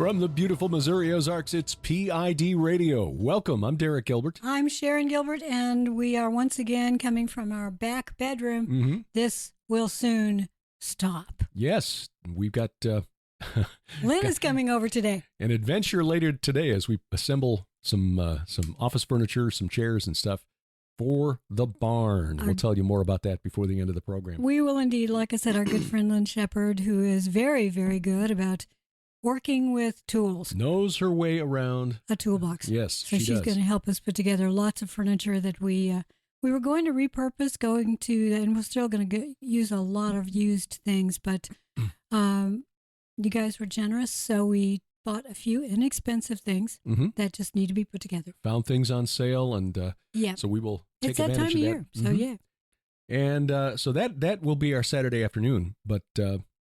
From the beautiful Missouri Ozarks, it's P.I.D. Radio. Welcome. I'm Derek Gilbert. I'm Sharon Gilbert, and we are once again coming from our back bedroom. Mm-hmm. This will soon stop. Yes, we've got... Lynn is coming over today. An adventure later today as we assemble some office furniture, some chairs and stuff for the barn. We'll tell you more about that before the end of the program. We will indeed. Like I said, our good friend Lynn Shepard, who is very, very good about working with tools. Knows her way around a toolbox. Yes, so she's going to help us put together lots of furniture that we were going to repurpose, and we're still going to use a lot of used things, but you guys were generous, so we bought a few inexpensive things that just need to be put together. Found things on sale, and so we will take advantage of that. It's that time of year, so yeah. And so that will be our Saturday afternoon, but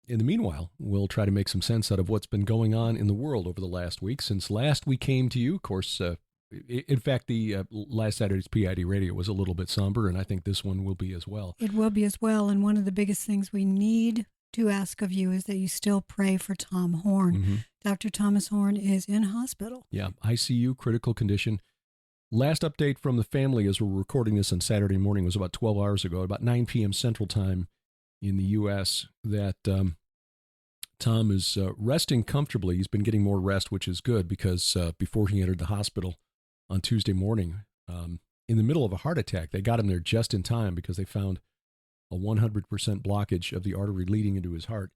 in the meanwhile, we'll try to make some sense out of what's been going on in the world over the last week. Since last we came to you, of course, in fact, the last Saturday's P.I.D. Radio was a little bit somber, and I think this one will be as well. It will be as well, and one of the biggest things we need to ask of you is that you still pray for Tom Horn. Dr. Thomas Horn is in hospital. Yeah, ICU, critical condition. Last update from the family as we're recording this on Saturday morning was about 12 hours ago, about 9 p.m. Central Time in the U.S., that Tom is resting comfortably. He's been getting more rest, which is good because before he entered the hospital on Tuesday morning, in the middle of a heart attack, they got him there just in time because they found a 100% blockage of the artery leading into his heart.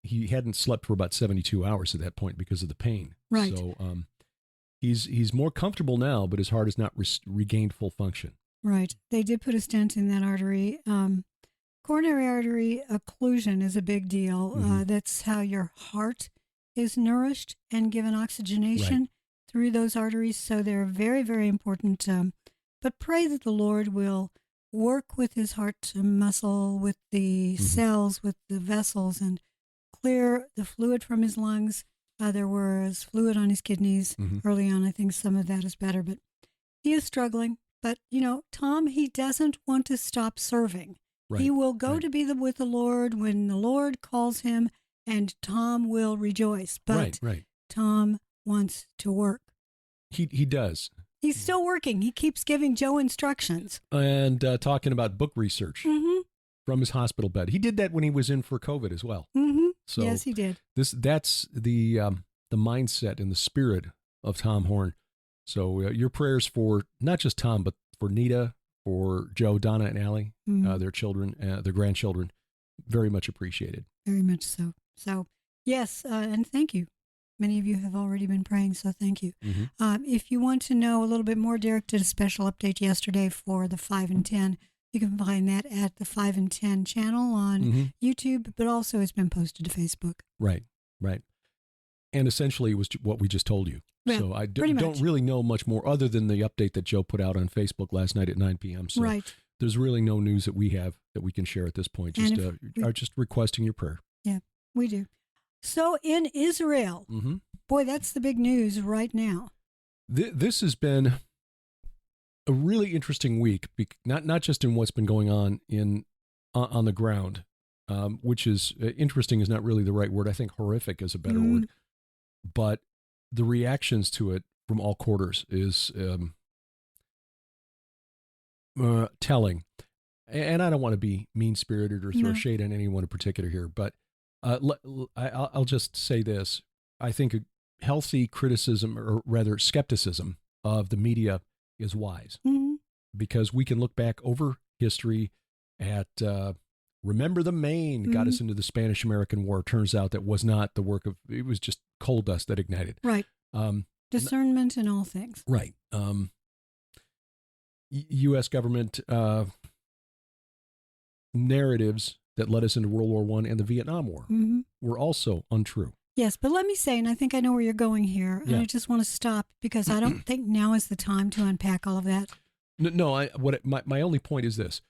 He hadn't slept for about 72 hours at that point because of the pain. Right. So he's more comfortable now, but his heart has not regained full function. Right. They did put a stent in that artery. Coronary artery occlusion is a big deal. That's how your heart is nourished and given oxygenation through those arteries. So they're very, very important. But pray that the Lord will work with his heart muscle, with the cells, with the vessels, and clear the fluid from his lungs. There was fluid on his kidneys early on. I think some of that is better, but he is struggling. But, Tom, he doesn't want to stop serving. Right. He will go to be with the Lord when the Lord calls him, and Tom will rejoice. But Tom wants to work. He does. He's still working. He keeps giving Joe instructions. And talking about book research from his hospital bed. He did that when he was in for COVID as well. So yes, he did. That's the mindset and the spirit of Tom Horn. So your prayers for not just Tom, but for Nita, for Joe, Donna, and Allie, their children, their grandchildren, very much appreciated. Very much so. So, yes, and thank you. Many of you have already been praying, so thank you. If you want to know a little bit more, Derek did a special update yesterday for the 5 and 10. You can find that at the 5 and 10 channel on YouTube, but also it's been posted to Facebook. Right. And essentially it was what we just told you. Yeah, so I don't really know much more other than the update that Joe put out on Facebook last night at 9 p.m. So there's really no news that we have that we can share at this point. Just are just requesting your prayer. Yeah, we do. So in Israel, boy, that's the big news right now. This has been a really interesting week, not just in what's been going on on the ground, which is interesting is not really the right word. I think horrific is a better word, but the reactions to it from all quarters is telling. And I don't want to be mean-spirited or throw shade on anyone in particular here, but I'll just say this. I think a healthy criticism, or rather skepticism, of the media is wise, because we can look back over history at remember the Maine got us into the Spanish-American War. Turns out that was not the work of, it was just coal dust that ignited. Right. Discernment in all things. Right. U.S. government narratives that led us into World War I and the Vietnam War were also untrue. Yes, but let me say, and I think I know where you're going here, and I just want to stop because I don't think now is the time to unpack all of that. No, my only point is this.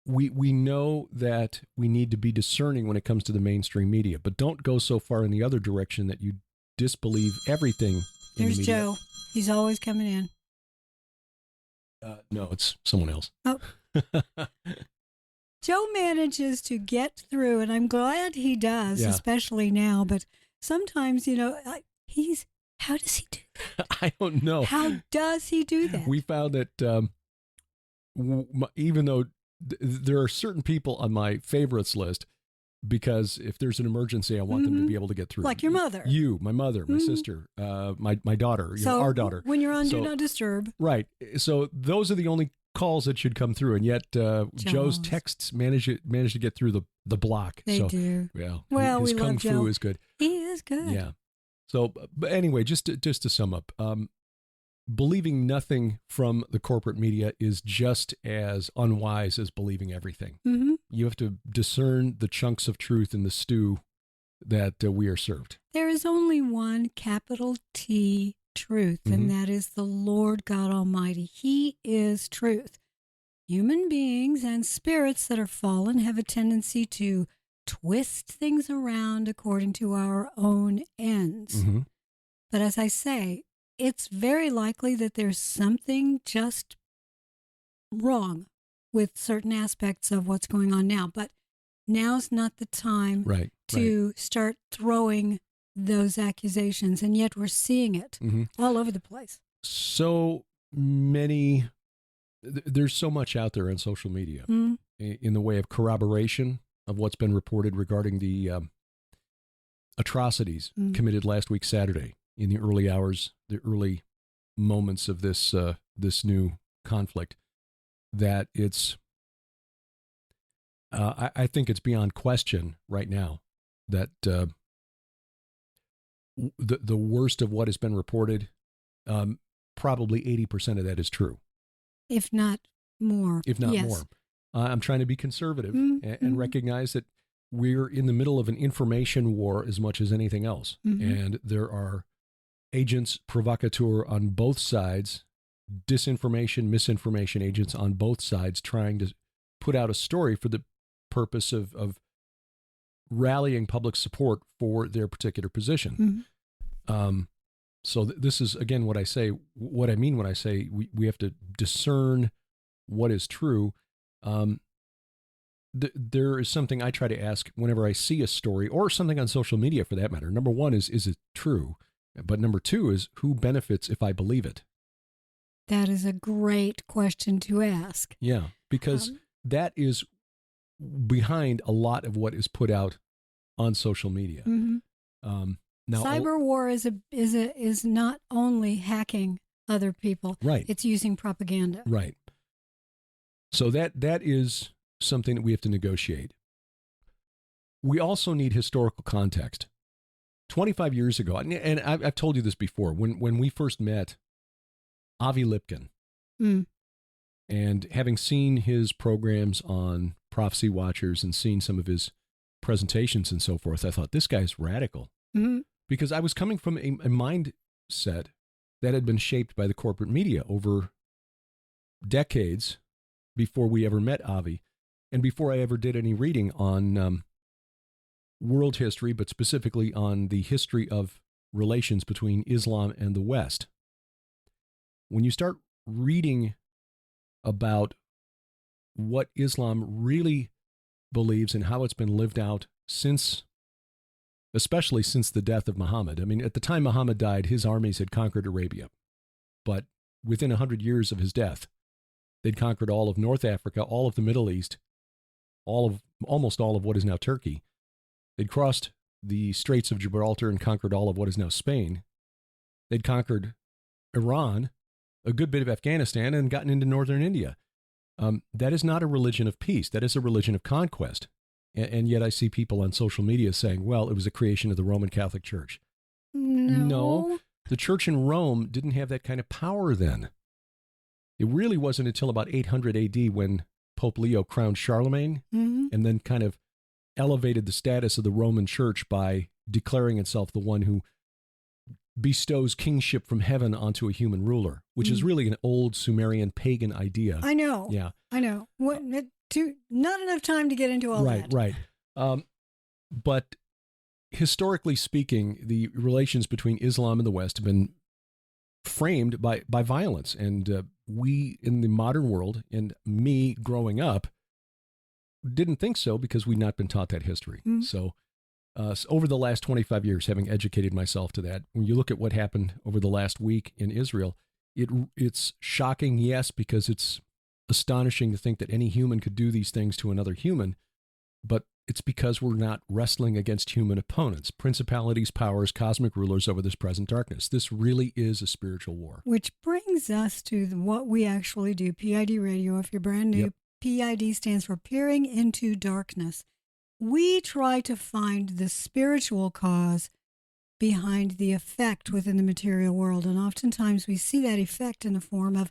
We know that we need to be discerning when it comes to the mainstream media, but don't go so far in the other direction that you disbelieve everything. There's Joe. He's always coming in. No, it's someone else. Oh. Joe manages to get through, and I'm glad he does, especially now. But sometimes, he How does he do that? I don't know. How does he do that? We found that even though there are certain people on my favorites list, because if there's an emergency, I want them to be able to get through. Like your mother. You, my mother, my sister, my daughter, our daughter. When you're on Do Not Disturb. Right. So those are the only calls that should come through, and yet Joe's texts manage to get through the block. They do. Yeah. Well, his we kung love fu Joe. is good. He is good. Yeah. So, but anyway, just to sum up, believing nothing from the corporate media is just as unwise as believing everything. Mm-hmm. You have to discern the chunks of truth in the stew that we are served. There is only one capital T truth, and that is the Lord God Almighty. He is truth. Human beings and spirits that are fallen have a tendency to twist things around according to our own ends. Mm-hmm. But as I say, it's very likely that there's something just wrong with certain aspects of what's going on now. But now's not the time to start throwing those accusations, and yet we're seeing it all over the place. So many, there's so much out there on social media in the way of corroboration of what's been reported regarding the atrocities committed last week Saturday in the early hours, the early moments of this new conflict, that it's I think it's beyond question right now that the worst of what has been reported, probably 80% of that is true. If not more. If not more. I'm trying to be conservative and recognize that we're in the middle of an information war as much as anything else. And there are agents provocateur on both sides, disinformation, misinformation agents on both sides trying to put out a story for the purpose of rallying public support for their particular position. So this is, again, what I mean when I say we have to discern what is true. There is something I try to ask whenever I see a story or something on social media for that matter. Number one is it true? But number two is, who benefits if I believe it? That is a great question to ask. Yeah, because that is behind a lot of what is put out on social media. Now, cyber war is not only hacking other people. Right. It's using propaganda. Right. So that is something that we have to negotiate. We also need historical context. 25 years ago, and I've told you this before, when we first met Avi Lipkin, and having seen his programs on Prophecy Watchers and seen some of his presentations and so forth, I thought, this guy's radical. Because I was coming from a mindset that had been shaped by the corporate media over decades before we ever met Avi, and before I ever did any reading on world history, but specifically on the history of relations between Islam and the West. When you start reading about what Islam really believes and how it's been lived out especially since the death of Muhammad. I mean, at the time Muhammad died, his armies had conquered Arabia. But within 100 years of his death, they'd conquered all of North Africa, all of the Middle East, almost all of what is now Turkey. They'd crossed the Straits of Gibraltar and conquered all of what is now Spain. They'd conquered Iran, a good bit of Afghanistan, and gotten into northern India. That is not a religion of peace. That is a religion of conquest. And yet I see people on social media saying, well, it was a creation of the Roman Catholic Church. No. The church in Rome didn't have that kind of power then. It really wasn't until about 800 AD when Pope Leo crowned Charlemagne and then kind of elevated the status of the Roman Church by declaring itself the one who bestows kingship from heaven onto a human ruler, which is really an old Sumerian pagan idea. I know. Yeah. I know. Not enough time to get into all that. Right. But historically speaking, the relations between Islam and the West have been framed by violence. And we in the modern world, and me growing up, didn't think so because we'd not been taught that history. So over the last 25 years, having educated myself to that, when you look at what happened over the last week in Israel, it's shocking, yes, because it's astonishing to think that any human could do these things to another human, but it's because we're not wrestling against human opponents, principalities, powers, cosmic rulers over this present darkness. This really is a spiritual war. Which brings us to what we actually do, P.I.D. Radio. If you're brand new, yep. P.I.D. stands for Peering into Darkness. We try to find the spiritual cause behind the effect within the material world. And oftentimes we see that effect in the form of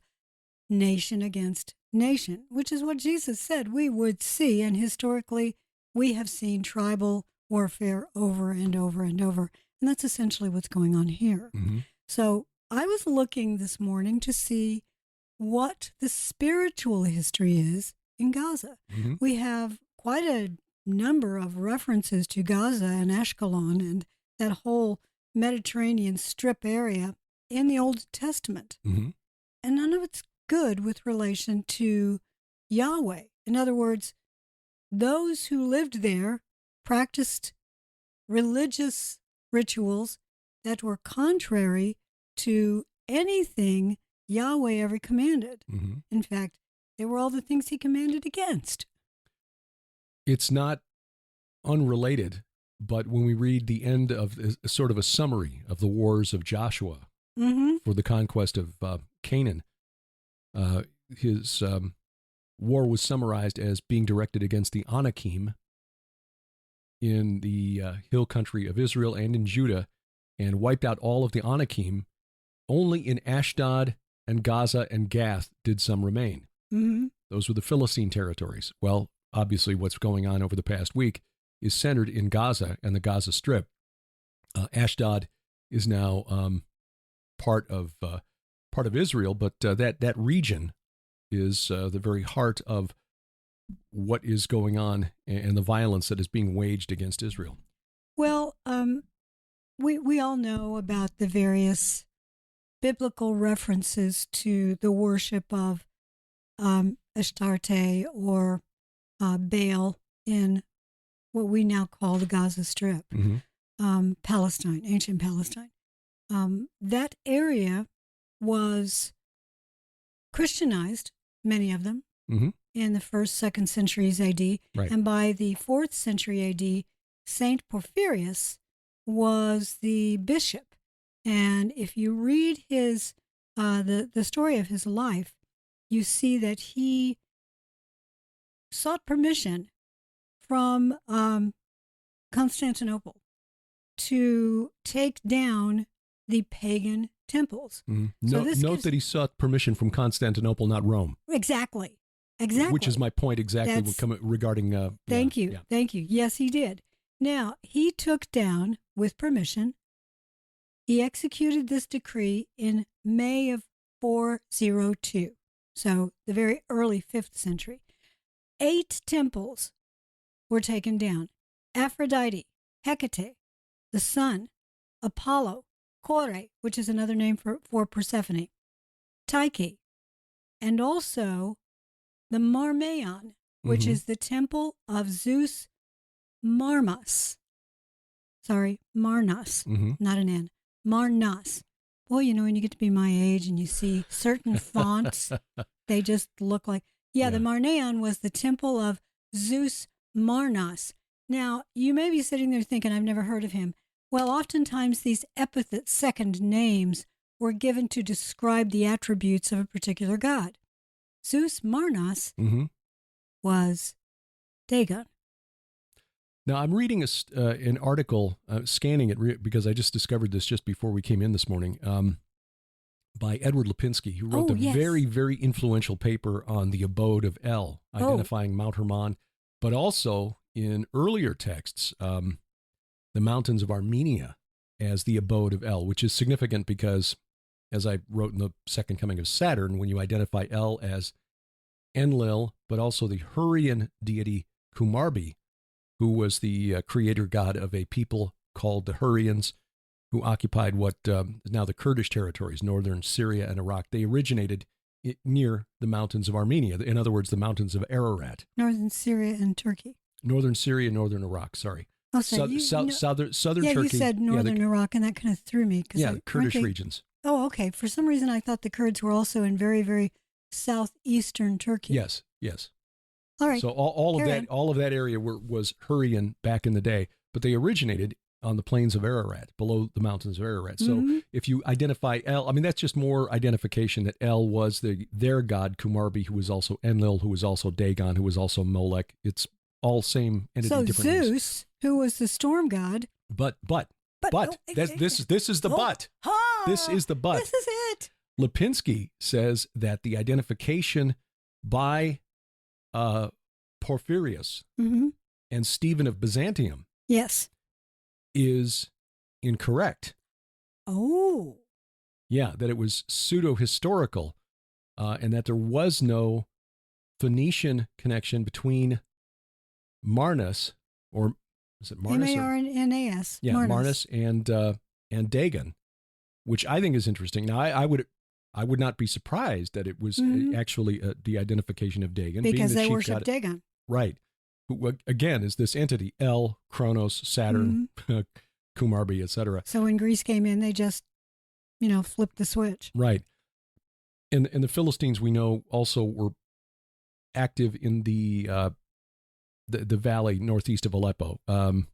nation against nation, which is what Jesus said we would see. And historically, we have seen tribal warfare over and over and over. And that's essentially what's going on here. Mm-hmm. So I was looking this morning to see what the spiritual history is in Gaza. Mm-hmm. We have quite a number of references to Gaza and Ashkelon and that whole Mediterranean strip area in the Old Testament. Mm-hmm. And none of it's good with relation to Yahweh. In other words, those who lived there practiced religious rituals that were contrary to anything Yahweh ever commanded. Mm-hmm. In fact, they were all the things he commanded against. It's not unrelated, but when we read the end of sort of a summary of the wars of Joshua mm-hmm. for the conquest of Canaan, his war was summarized as being directed against the Anakim in the hill country of Israel and in Judah, and wiped out all of the Anakim. Only in Ashdod and Gaza and Gath did some remain. Mm-hmm. Those were the Philistine territories. Well, obviously what's going on over the past week is centered in Gaza and the Gaza Strip. Ashdod is now part of Israel, but that region is the very heart of what is going on and the violence that is being waged against Israel. Well, we all know about the various biblical references to the worship of Astarte or Baal in what we now call the Gaza Strip, mm-hmm. Palestine, ancient Palestine. That area was Christianized, many of them, mm-hmm. in the 1st, 2nd centuries A.D. Right. And by the 4th century A.D., Saint Porphyrius was the bishop. And if you read his the story of his life, you see that he sought permission from Constantinople to take down the pagan temples. Mm-hmm. Note that he sought permission from Constantinople, not Rome. Exactly. Which is my point exactly regarding... Thank you. Yes, he did. Now, he took down, with permission, he executed this decree in May of 402. So the very early 5th century. 8 temples were taken down. Aphrodite, Hecate, the sun, Apollo, Kore, which is another name for Persephone, Tyche, and also the Marmaon, which mm-hmm. is the temple of Zeus Marnas. Sorry, Marnas, mm-hmm. not an N. Marnas. Boy, when you get to be my age and you see certain fonts, they just look like... Yeah, the Marnaon was the temple of Zeus Marnas. Now, you may be sitting there thinking, I've never heard of him. Well, oftentimes these epithet second names were given to describe the attributes of a particular god. Zeus Marnas mm-hmm. was Dagon. Now, I'm reading an article, scanning it because I just discovered this just before we came in this morning, by Edward Lipiński, who wrote very, very influential paper on the abode of El, identifying Mount Hermon, but also in earlier texts, the mountains of Armenia as the abode of El, which is significant because, as I wrote in the Second Coming of Saturn, when you identify El as Enlil, but also the Hurrian deity Kumarbi, who was the creator god of a people called the Hurrians, who occupied what is now the Kurdish territories, northern Syria and Iraq. They originated near the mountains of Armenia. In other words, the mountains of Ararat. Northern Syria and Turkey. Northern Syria, northern Iraq, sorry. Oh, so southern yeah, Turkey. you said northern Iraq, and that kind of threw me. The Kurdish regions. Oh, okay. For some reason, I thought the Kurds were also in very, very southeastern Turkey. Yes. All right. So all of that area was Hurrian back in the day, but they originated on the plains of Ararat, below the mountains of Ararat. So if you identify El, I mean, that's just more identification that El was their god, Kumarbi, who was also Enlil, who was also Dagon, who was also Molech. It's all same entity, so different Zeus, names. who was the storm god. But this is the but. This is the but. This is it. Lipiński says that the identification by Porphyrius and Stephen of Byzantium is incorrect. Oh. Yeah, that it was pseudo-historical and that there was no Phoenician connection between Marnas, or is it Marnas? Marnas. Yeah, Marnas and Dagan, which I think is interesting. Now, I would not be surprised that it was actually the identification of Dagan. Because they worship Dagon. Right. Who, again, is this entity, El, Kronos, Saturn, Kumarbi, etc. So when Greece came in, they just, flipped the switch. Right. And the Philistines, we know, also were active in the valley northeast of Aleppo. Bakah?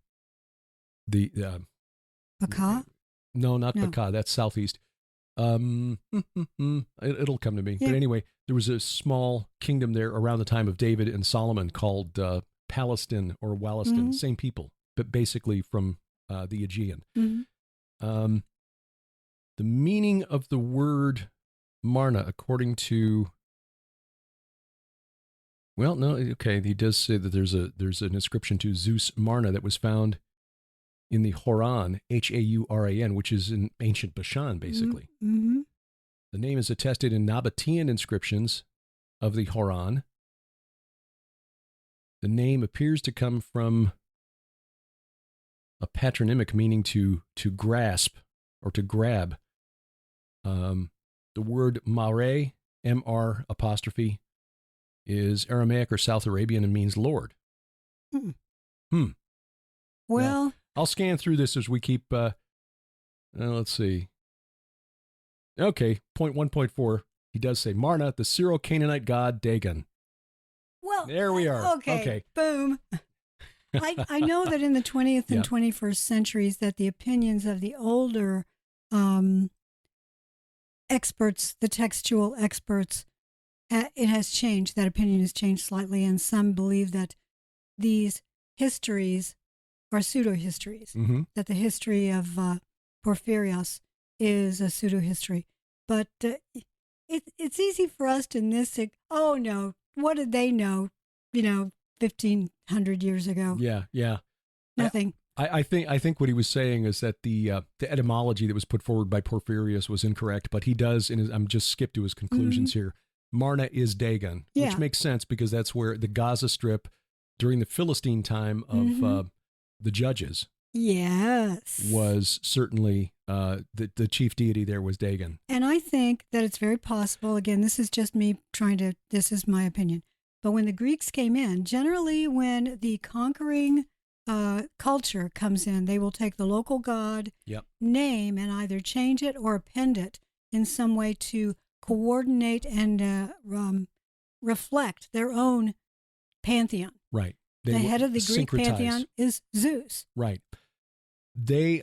No, not Bakah. That's southeast. It'll come to me. Yeah. But anyway, there was a small kingdom there around the time of David and Solomon called Palestine or Walliston, same people, but basically from the Aegean. The meaning of the word Marna, according to, he does say that there's an inscription to Zeus Marna that was found in the Horan, Hauran, which is in ancient Bashan, basically. The name is attested in Nabatean inscriptions of the Horan. The name appears to come from a patronymic meaning to grasp or to grab. The word Mare, M-R apostrophe, is Aramaic or South Arabian and means Lord. Well, now, I'll scan through this as we keep, let's see. Okay, 1.4, he does say Marna, the Syro-Canaanite god Dagon. Well, there we are. Okay. Boom. I know that in the 20th and 21st centuries that the opinions of the older experts, the textual experts, it has changed. That opinion has changed slightly, and some believe that these histories are pseudo-histories, that the history of Porphyrios is a pseudo-history. But it's easy for us to nitpick, oh no, what did they know, 1,500 years ago? Yeah. Nothing. I think what he was saying is that the etymology that was put forward by Porphyrius was incorrect, but he does, I'm just skipped to his conclusions here. Marna is Dagon, which makes sense because that's where the Gaza Strip during the Philistine time of the judges was certainly the chief deity there was Dagon. And I think that it's very possible, again, this is just me this is my opinion, but when the Greeks came in, generally when the conquering culture comes in, they will take the local god name and either change it or append it in some way to coordinate and reflect their own pantheon. Right. The head of the Greek pantheon is Zeus. Right. They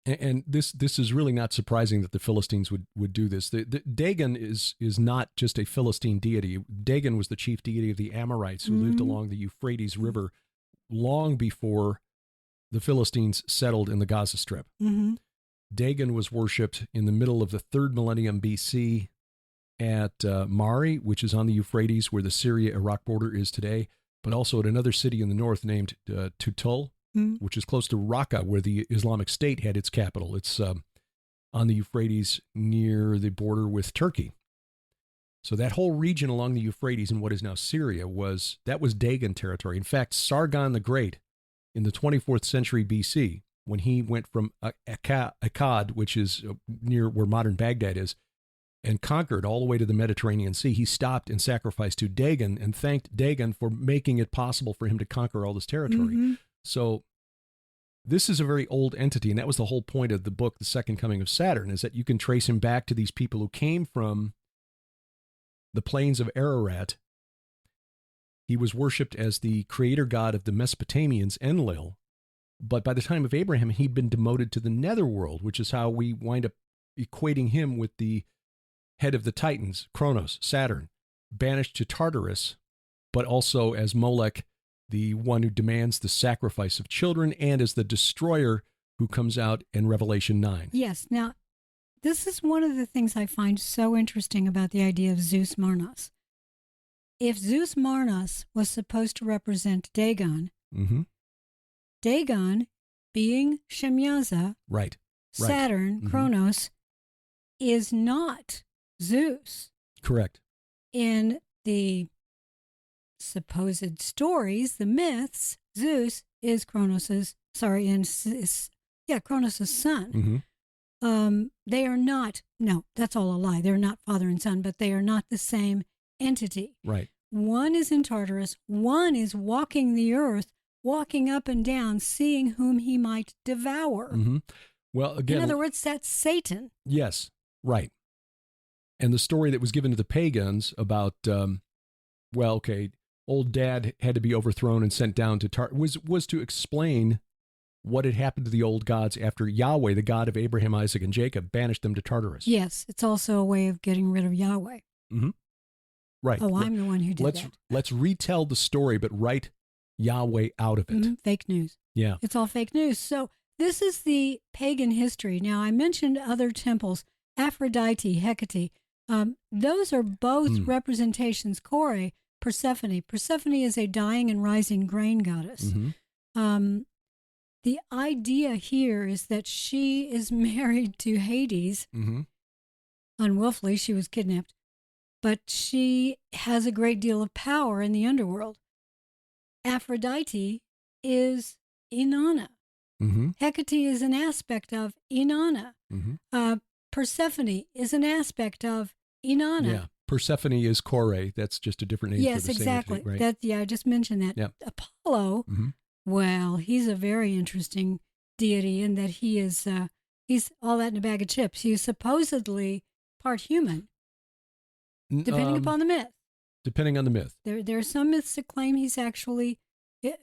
and this is really not surprising that the Philistines would do this. The Dagon is not just a Philistine deity. Dagon was the chief deity of the Amorites who lived along the Euphrates River long before the Philistines settled in the Gaza Strip. Dagon was worshipped in the middle of the 3rd millennium BC at Mari, which is on the Euphrates where the Syria-Iraq border is today, but also at another city in the north named Tutul, which is close to Raqqa, where the Islamic State had its capital. It's on the Euphrates near the border with Turkey. So that whole region along the Euphrates in what is now Syria was Dagon territory. In fact, Sargon the Great in the 24th century BC, when he went from Akkad, which is near where modern Baghdad is, and conquered all the way to the Mediterranean Sea, he stopped and sacrificed to Dagon and thanked Dagon for making it possible for him to conquer all this territory. Mm-hmm. So this is a very old entity, and that was the whole point of the book, The Second Coming of Saturn, is that you can trace him back to these people who came from the plains of Ararat. He was worshipped as the creator god of the Mesopotamians, Enlil, but by the time of Abraham, he'd been demoted to the netherworld, which is how we wind up equating him with the head of the Titans, Kronos, Saturn, banished to Tartarus, but also as Molech, the one who demands the sacrifice of children, and as the destroyer who comes out in Revelation 9. Yes. Now, this is one of the things I find so interesting about the idea of Zeus Marnas. If Zeus Marnas was supposed to represent Dagon, Mm-hmm. Dagon being Shemyaza, Right. Saturn, Mm-hmm. Kronos, is not Zeus. Correct. In the supposed stories, the myths, Zeus is Kronos's son. Mm-hmm. They are not, no, that's all a lie. They're not father and son, but they are not the same entity. Right. One is in Tartarus, one is walking the earth, walking up and down, seeing whom he might devour. Mm-hmm. Well, again, in other words, that's Satan. yes, right. And the story that was given to the pagans about, old dad had to be overthrown and sent down to was to explain what had happened to the old gods after Yahweh, the God of Abraham, Isaac, and Jacob, banished them to Tartarus. Yes, it's also a way of getting rid of Yahweh. Mm-hmm. Right. Oh, I'm the one who did that. Let's retell the story, but write Yahweh out of it. Mm-hmm. Fake news. Yeah. It's all fake news. So this is the pagan history. Now, I mentioned other temples, Aphrodite, Hecate. Those are both representations. Kore, Persephone. Persephone is a dying and rising grain goddess. Mm-hmm. The idea here is that she is married to Hades. Mm-hmm. Unwillfully, she was kidnapped. But she has a great deal of power in the underworld. Aphrodite is Inanna. Mm-hmm. Hecate is an aspect of Inanna. Mm-hmm. Persephone is an aspect of Inanna. Yeah. Persephone is Kore. That's just a different name for the same exactly. entity, right? I just mentioned that. Yep. Apollo, well, he's a very interesting deity in that he's all that in a bag of chips. He is supposedly part human, depending upon the myth. Depending on the myth. There are some myths that claim he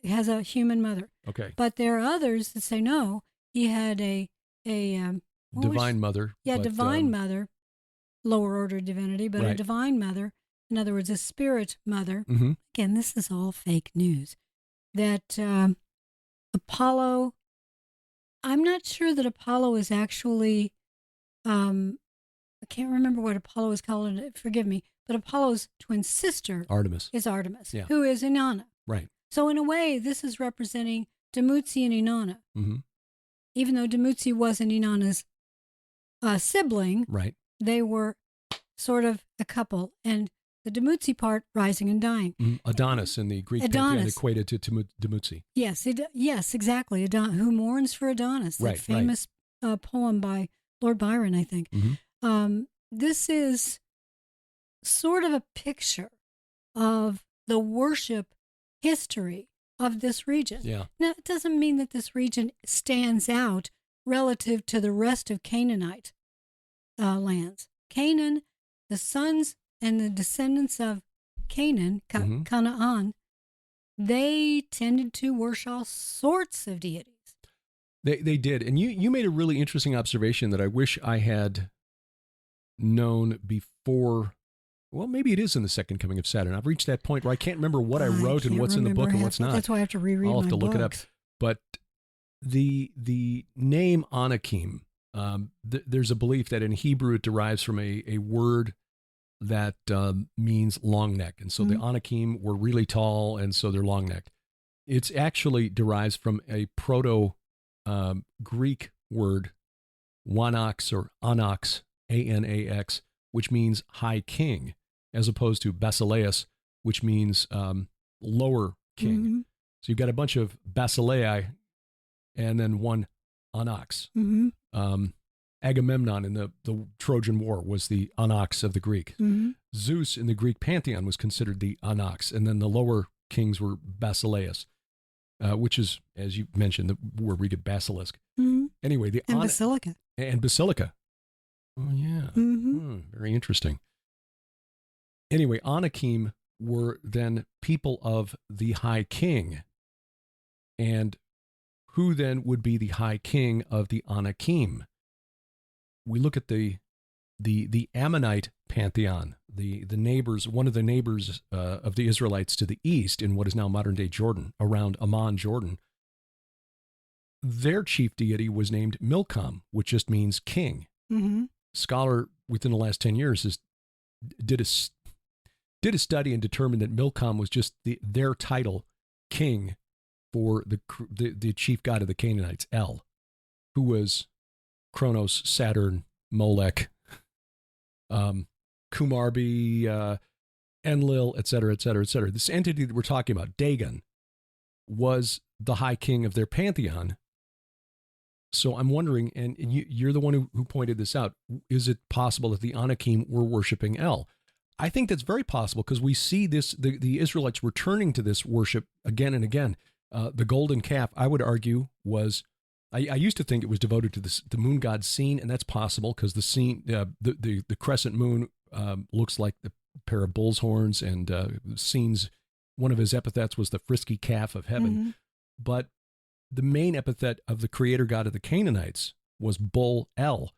has a human mother. Okay. But there are others that say no, he had a divine mother. Yeah, but, divine mother, lower order divinity, but a divine mother. In other words, a spirit mother. Mm-hmm. Again, this is all fake news. That Apollo, I'm not sure that Apollo is actually, I can't remember what Apollo is called, forgive me, but Apollo's twin sister is Artemis, who is Inanna. Right. So in a way, this is representing Dumuzi and Inanna. Mm-hmm. Even though Dumuzi wasn't Inanna's sibling, right, they were sort of a couple. And the Dumuzi part, rising and dying. Mm-hmm. Adonis in the Greek pantheon equated to Dumuzi. Yes, exactly. Who mourns for Adonis, that famous poem by Lord Byron, I think. Mm-hmm. This is sort of a picture of the worship history of this region. Yeah. Now, it doesn't mean that this region stands out relative to the rest of Canaanite lands. Canaan, the sons and the descendants of Canaan, Canaan, they tended to worship all sorts of deities. They did. And you made a really interesting observation that I wish I had known before. Well, maybe it is in The Second Coming of Saturn. I've reached that point where I can't remember what I wrote and what's in the book and what's not. That's why I have to reread I'll have my to look it up. books. But the name Anakim, there's a belief that in Hebrew it derives from a word that means long neck. And so the Anakim were really tall, and so they're long necked. It's actually derives from a proto-Greek word, wanox or anax, A-N-A-X, which means high king, as opposed to basileus, which means lower king. Mm-hmm. So you've got a bunch of basileai and then one anax. Mm-hmm. Agamemnon in the Trojan War was the onyx of the Greek. Mm-hmm. Zeus in the Greek pantheon was considered the onyx, and then the lower kings were Basileus, which is, as you mentioned, where we get basilisk. Mm-hmm. Anyway, and basilica. And basilica. Oh, yeah. Mm-hmm. Very interesting. Anyway, Anakim were then people of the high king. And who then would be the high king of the Anakim? We look at the Ammonite pantheon, the neighbors, one of the neighbors of the Israelites to the east in what is now modern-day Jordan, around Amman, Jordan. Their chief deity was named Milcom, which just means king. Mm-hmm. Scholar within the last 10 years did a study and determined that Milcom was just their title, king, for the chief god of the Canaanites, El, who was Kronos, Saturn, Molech, Kumarbi, Enlil, et cetera, et cetera, et cetera. This entity that we're talking about, Dagon, was the high king of their pantheon. So I'm wondering, and you're the one who pointed this out, is it possible that the Anakim were worshiping El? I think that's very possible because we see this the Israelites returning to this worship again and again. The golden calf, I would argue, was I used to think it was devoted to the moon god Sin, and that's possible because the crescent moon looks like the pair of bull's horns, and Sin's one of his epithets was the frisky calf of heaven. Mm-hmm. But the main epithet of the creator god of the Canaanites was Bull El.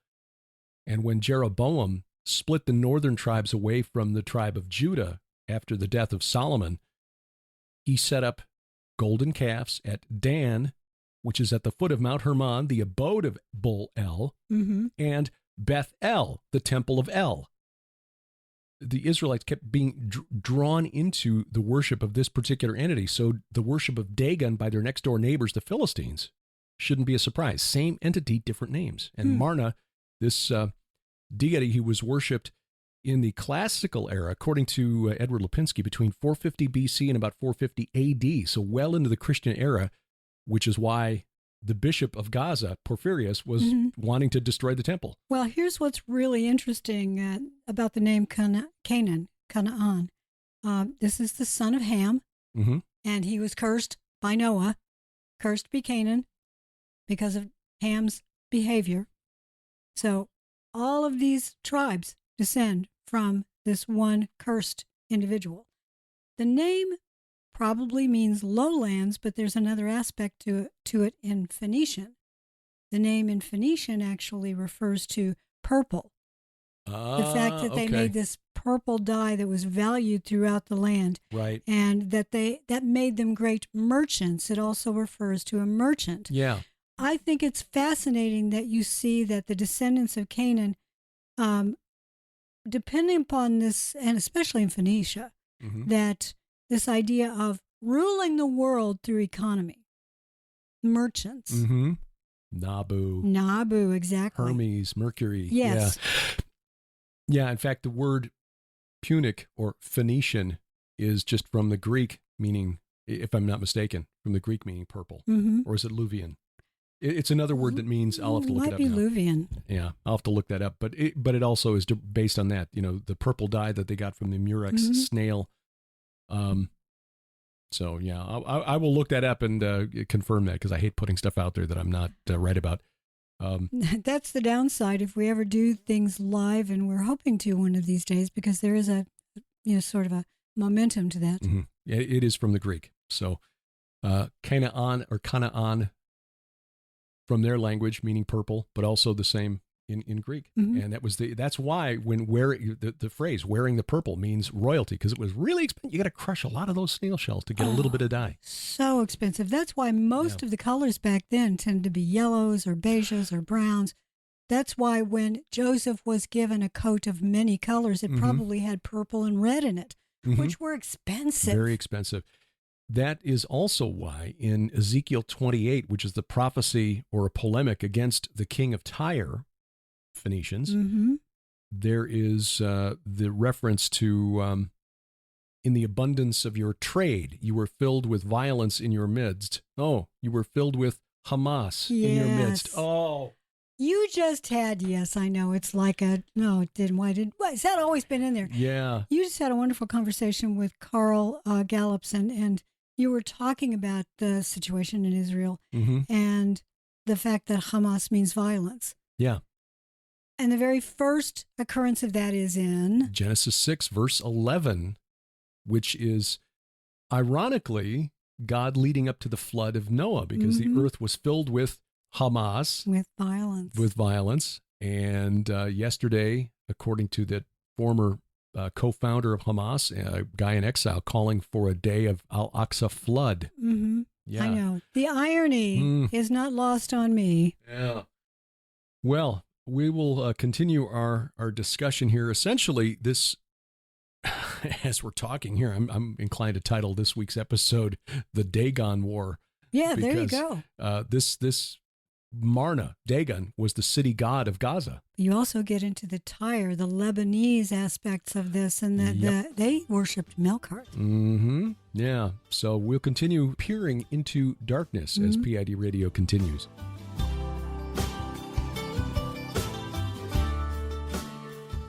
And when Jeroboam split the northern tribes away from the tribe of Judah after the death of Solomon, he set up golden calves at Dan, which is at the foot of Mount Hermon, the abode of Bull El, mm-hmm. and Beth El, the temple of El. The Israelites kept being drawn into the worship of this particular entity. So the worship of Dagon by their next door neighbors, the Philistines, shouldn't be a surprise. Same entity, different names. And Marna, this deity who was worshipped in the classical era, according to Edward Lipiński, between 450 BC and about 450 AD, so well into the Christian era, which is why the bishop of Gaza, Porphyrius, was wanting to destroy the temple. Well, here's what's really interesting about the name Canaan. This is the son of Ham, and he was cursed by Noah. Cursed be Canaan because of Ham's behavior. So all of these tribes descend from this one cursed individual. The name probably means lowlands, but there's another aspect to it in Phoenician. The name in Phoenician actually refers to purple. The fact that they made this purple dye that was valued throughout the land, right, and that made them great merchants. It also refers to a merchant. Yeah, I think it's fascinating that you see that the descendants of Canaan, depending upon this, and especially in Phoenicia, that this idea of ruling the world through economy, merchants. Nabu, exactly. Hermes, Mercury. Yes. Yeah, in fact, the word Punic or Phoenician is just from the Greek meaning, if I'm not mistaken, from the Greek meaning purple. Or is it Luvian? It's another word that means, I'll have to look it up. Might be now. Luvian. Yeah, I'll have to look that up. But it also is based on that, the purple dye that they got from the Murex snail. So, yeah, I will look that up and confirm that because I hate putting stuff out there that I'm not right about. That's the downside if we ever do things live, and we're hoping to one of these days, because there is a sort of a momentum to that. It is from the Greek. So Canaan or Canaan from their language, meaning purple, but also the same in Greek. And that's why when the phrase wearing the purple means royalty, because it was really expensive. You got to crush a lot of those snail shells to get a little bit of dye. So expensive. That's why most of the colors back then tended to be yellows or beiges or browns. That's why when Joseph was given a coat of many colors, it probably had purple and red in it, which were expensive. Very expensive. That is also why in Ezekiel 28, which is the prophecy or a polemic against the king of Tyre, Phoenicians, there is the reference to in the abundance of your trade, you were filled with violence in your midst. Oh, you were filled with Hamas in your midst. Oh, You just had, yes, I know. It's like no, it didn't. Why did, what, has that always been in there? Yeah. You just had a wonderful conversation with Carl Gallups, and you were talking about the situation in Israel and the fact that Hamas means violence. Yeah. And the very first occurrence of that is in Genesis 6, verse 11, which is ironically God leading up to the flood of Noah, because the earth was filled with Hamas. With violence. And yesterday, according to the former co-founder of Hamas, a guy in exile, calling for a day of Al-Aqsa flood. Yeah. I know. The irony is not lost on me. Yeah. Well, we will continue our discussion here. Essentially, this, as we're talking here, I'm inclined to title this week's episode "The Dagon War." Yeah, because, there you go. This Marna, Dagan, was the city god of Gaza. You also get into the Lebanese aspects of this, and that they worshipped milk carts. Yeah. So we'll continue peering into darkness as P.I.D. Radio continues.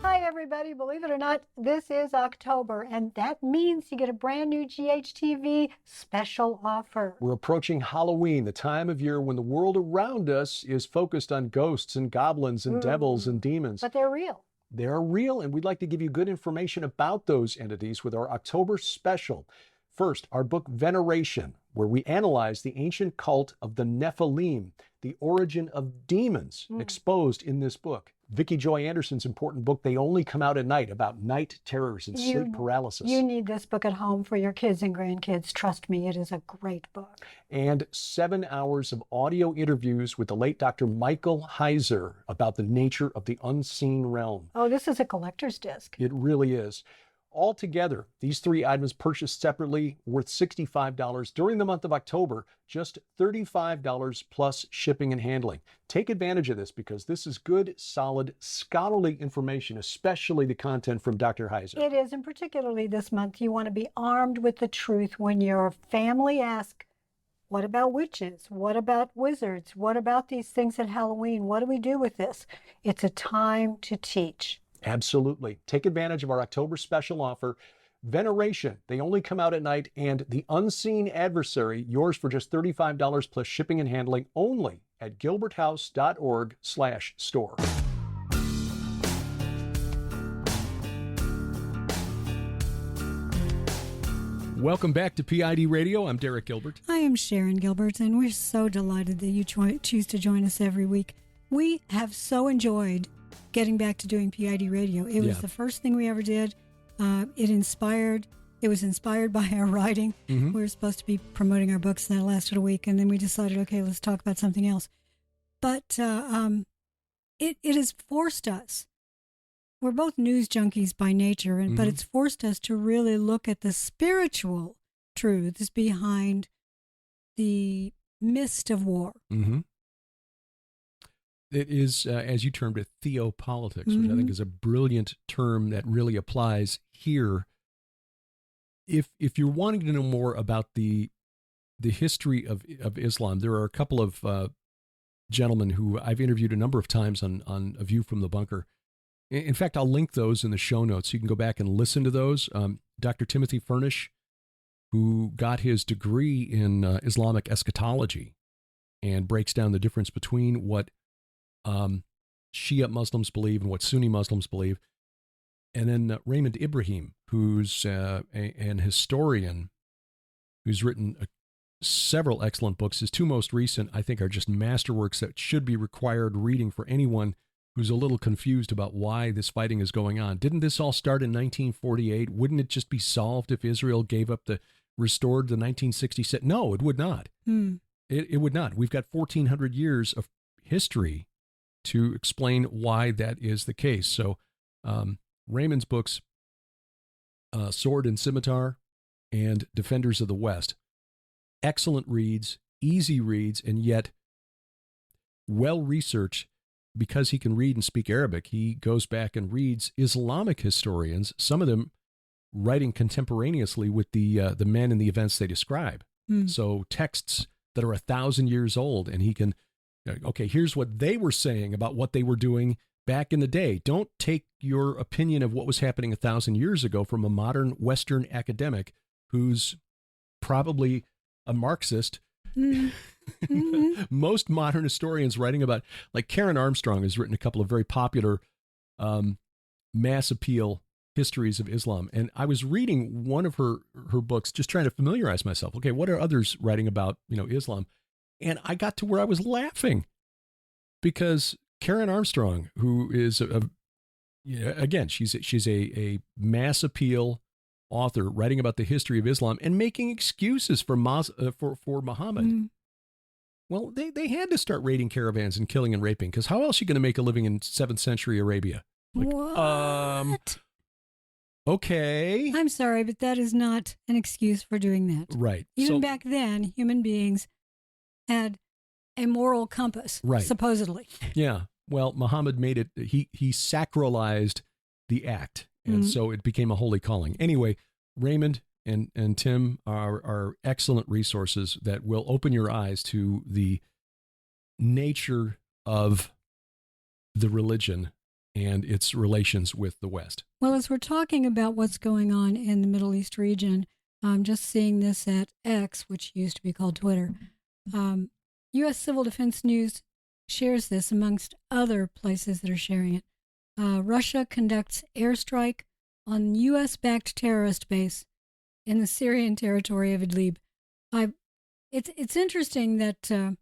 Hi, everybody. Believe it or not, this is October, and that means you get a brand new GHTV special offer. We're approaching Halloween, the time of year when the world around us is focused on ghosts and goblins and devils and demons. But they're real. They're real, and we'd like to give you good information about those entities with our October special. First, our book Veneration, where we analyze the ancient cult of the Nephilim, the origin of demons exposed in this book. Vicki Joy Anderson's important book, They Only Come Out at Night, about night terrors and sleep paralysis. You need this book at home for your kids and grandkids. Trust me, it is a great book. And 7 hours of audio interviews with the late Dr. Michael Heiser about the nature of the unseen realm. Oh, this is a collector's disc. It really is. Altogether, these 3 items purchased separately, worth $65 during the month of October, just $35 plus shipping and handling. Take advantage of this because this is good, solid, scholarly information, especially the content from Dr. Heiser. It is, and particularly this month, you want to be armed with the truth when your family asks, what about witches? What about wizards? What about these things at Halloween? What do we do with this? It's a time to teach. Absolutely. Take advantage of our October special offer, Veneration, They Only Come Out at Night, and The Unseen Adversary, yours for just $35 plus shipping and handling only at gilberthouse.org/store. Welcome back to P.I.D. Radio. I'm Derek Gilbert. I am Sharon Gilbert, and we're so delighted that you choose to join us every week. We have so enjoyed getting back to doing P.I.D. Radio. It was the first thing we ever did. It was inspired by our writing. We were supposed to be promoting our books, and that lasted a week, and then we decided, okay, let's talk about something else. But it has forced us. We're both news junkies by nature, but it's forced us to really look at the spiritual truths behind the mist of war. It is, as you termed it, theopolitics, which I think is a brilliant term that really applies here. If you're wanting to know more about the history of Islam, there are a couple of gentlemen who I've interviewed a number of times on A View from the Bunker. In fact, I'll link those in the show notes. You can go back and listen to those. Dr. Timothy Furnish, who got his degree in Islamic eschatology and breaks down the difference between what Shia Muslims believe and what Sunni Muslims believe. And then Raymond Ibrahim, who's an historian who's written several excellent books. His 2 most recent, I think, are just masterworks that should be required reading for anyone who's a little confused about why this fighting is going on. Didn't this all start in 1948? Wouldn't it just be solved if Israel restored the 1967? No, it would not. It would not. We've got 1,400 years of history to explain why that is the case. So Raymond's books, Sword and Scimitar and Defenders of the West, excellent reads, easy reads, and yet well-researched. Because he can read and speak Arabic, he goes back and reads Islamic historians, some of them writing contemporaneously with the men and the events they describe. So texts that are 1,000 years old, and he can Okay, here's what they were saying about what they were doing back in the day. Don't take your opinion of what was happening 1,000 years ago from a modern Western academic who's probably a Marxist. Mm-hmm. Most modern historians writing about, like Karen Armstrong has written a couple of very popular mass appeal histories of Islam. And I was reading one of her books, just trying to familiarize myself. Okay, what are others writing about, Islam? And I got to where I was laughing because Karen Armstrong, who is again, she's a mass appeal author writing about the history of Islam and making excuses for Muhammad. Mm. Well, they had to start raiding caravans and killing and raping, because how else are you going to make a living in 7th century Arabia? What? Okay. I'm sorry, but that is not an excuse for doing that. Right. Even back then, human beings had a moral compass, right, supposedly. Yeah. Well, Muhammad made it, he sacralized the act, and so it became a holy calling. Anyway, Raymond and Tim are excellent resources that will open your eyes to the nature of the religion and its relations with the West. Well, as we're talking about what's going on in the Middle East region, I'm just seeing this at X, which used to be called Twitter. U.S. Civil Defense News shares this amongst other places that are sharing it. Russia conducts airstrike on U.S.-backed terrorist base in the Syrian territory of Idlib. It's interesting that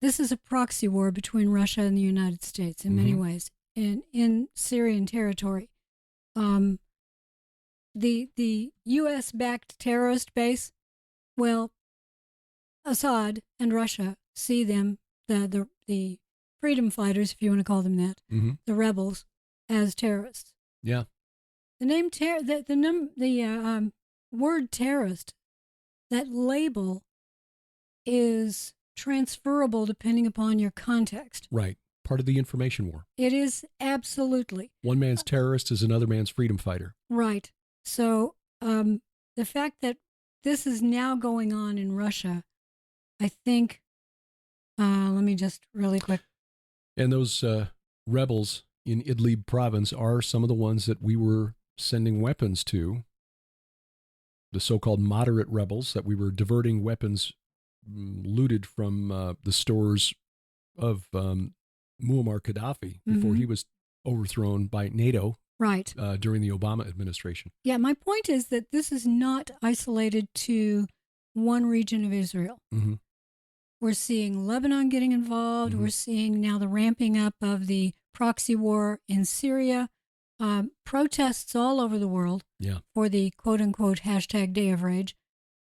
this is a proxy war between Russia and the United States in many ways, in Syrian territory. The U.S.-backed terrorist base, well, Assad and Russia see them, the freedom fighters, if you want to call them that, the rebels, as terrorists. Yeah. The name the word terrorist, that label is transferable depending upon your context. Right. Part of the information war. It is absolutely. One man's terrorist is another man's freedom fighter. Right. So the fact that this is now going on in Russia, I think, let me just really quick. And those rebels in Idlib province are some of the ones that we were sending weapons to, the so-called moderate rebels that we were diverting weapons looted from the stores of Muammar Gaddafi before he was overthrown by NATO. Right. During the Obama administration. Yeah, my point is that this is not isolated to one region of Israel. We're seeing Lebanon getting involved. We're seeing now the ramping up of the proxy war in Syria. Protests all over the world for the quote-unquote hashtag Day of Rage,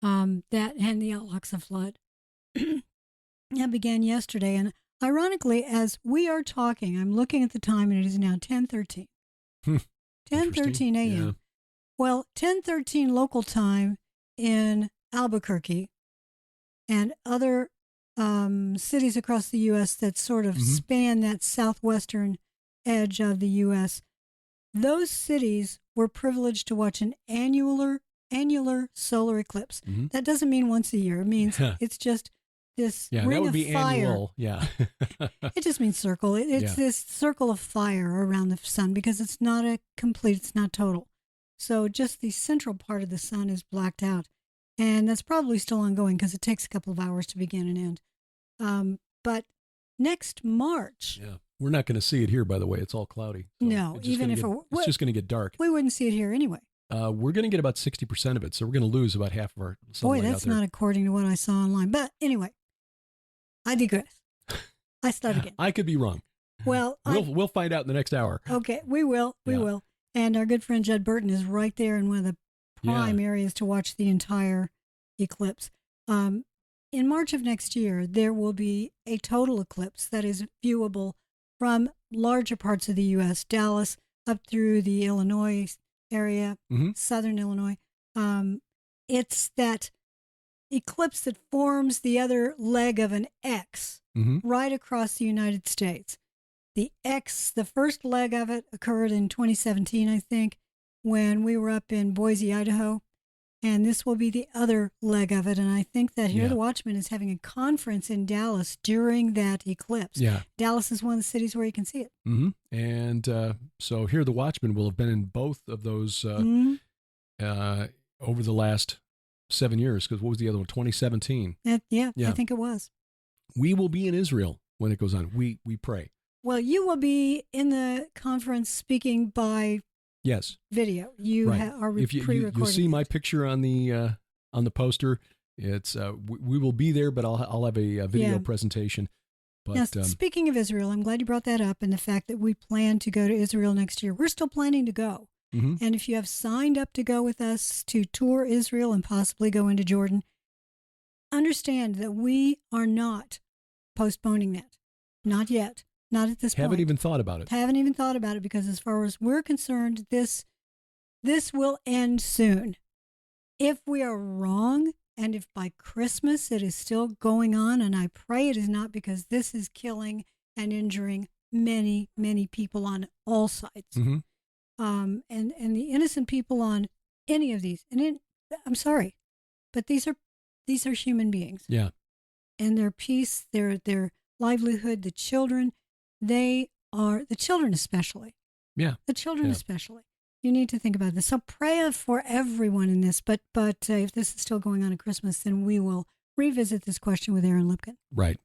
that and the Al-Aqsa flood. That began yesterday. And ironically, as we are talking, I'm looking at the time, and it is now 10:13. 10:13 a.m. Yeah. Well, 10:13 local time in Albuquerque and other cities across the U.S. that sort of span that southwestern edge of the U.S., those cities were privileged to watch an annular solar eclipse. That doesn't mean once a year. It means it's just this ring of fire. Annual. Yeah. It just means circle. It's this circle of fire around the sun, because it's not it's not total. So just the central part of the sun is blacked out. And that's probably still ongoing because it takes a couple of hours to begin and end. But next March... Yeah. We're not going to see it here, by the way. It's all cloudy. So no, even if it's just going to get dark. We wouldn't see it here anyway. We're going to get about 60% of it, so we're going to lose about half of our sunlight. Boy, that's not according to what I saw online. But anyway, I digress. I start again. I could be wrong. Well, we'll find out in the next hour. Okay, we will. We will. And our good friend Judd Burton is right there in one of the prime areas to watch the entire eclipse. In March of next year, there will be a total eclipse that is viewable from larger parts of the U.S., Dallas up through the Illinois area, southern Illinois. It's that eclipse that forms the other leg of an X right across the United States. The X, the first leg of it occurred in 2017, I think, when we were up in Boise, Idaho. And this will be the other leg of it. And I think that Hear the Watchman is having a conference in Dallas during that eclipse. Yeah. Dallas is one of the cities where you can see it. Mm-hmm. And so Hear the Watchman will have been in both of those over the last 7 years, because what was the other one? 2017. Yeah, I think it was. We will be in Israel when it goes on. We pray. Well, you will be in the conference speaking by video. You are pre-recording. You'll see my picture on the poster. It's we will be there, but I'll have a video presentation. But, yes, speaking of Israel, I'm glad you brought that up, and the fact that we plan to go to Israel next year. We're still planning to go. Mm-hmm. And if you have signed up to go with us to tour Israel and possibly go into Jordan, understand that we are not postponing that. Not yet. Not at this point. Haven't even thought about it. Haven't even thought about it, because as far as we're concerned, this will end soon. If we are wrong, and if by Christmas it is still going on, and I pray it is not, because this is killing and injuring many, many people on all sides. Mm-hmm. And the innocent people on any of these. And I'm sorry, but these are human beings. Yeah. And their peace, their livelihood, the children. The children especially. Yeah. The children especially. You need to think about this. So pray for everyone in this. But if this is still going on at Christmas, then we will revisit this question with Aaron Lipkin. Right.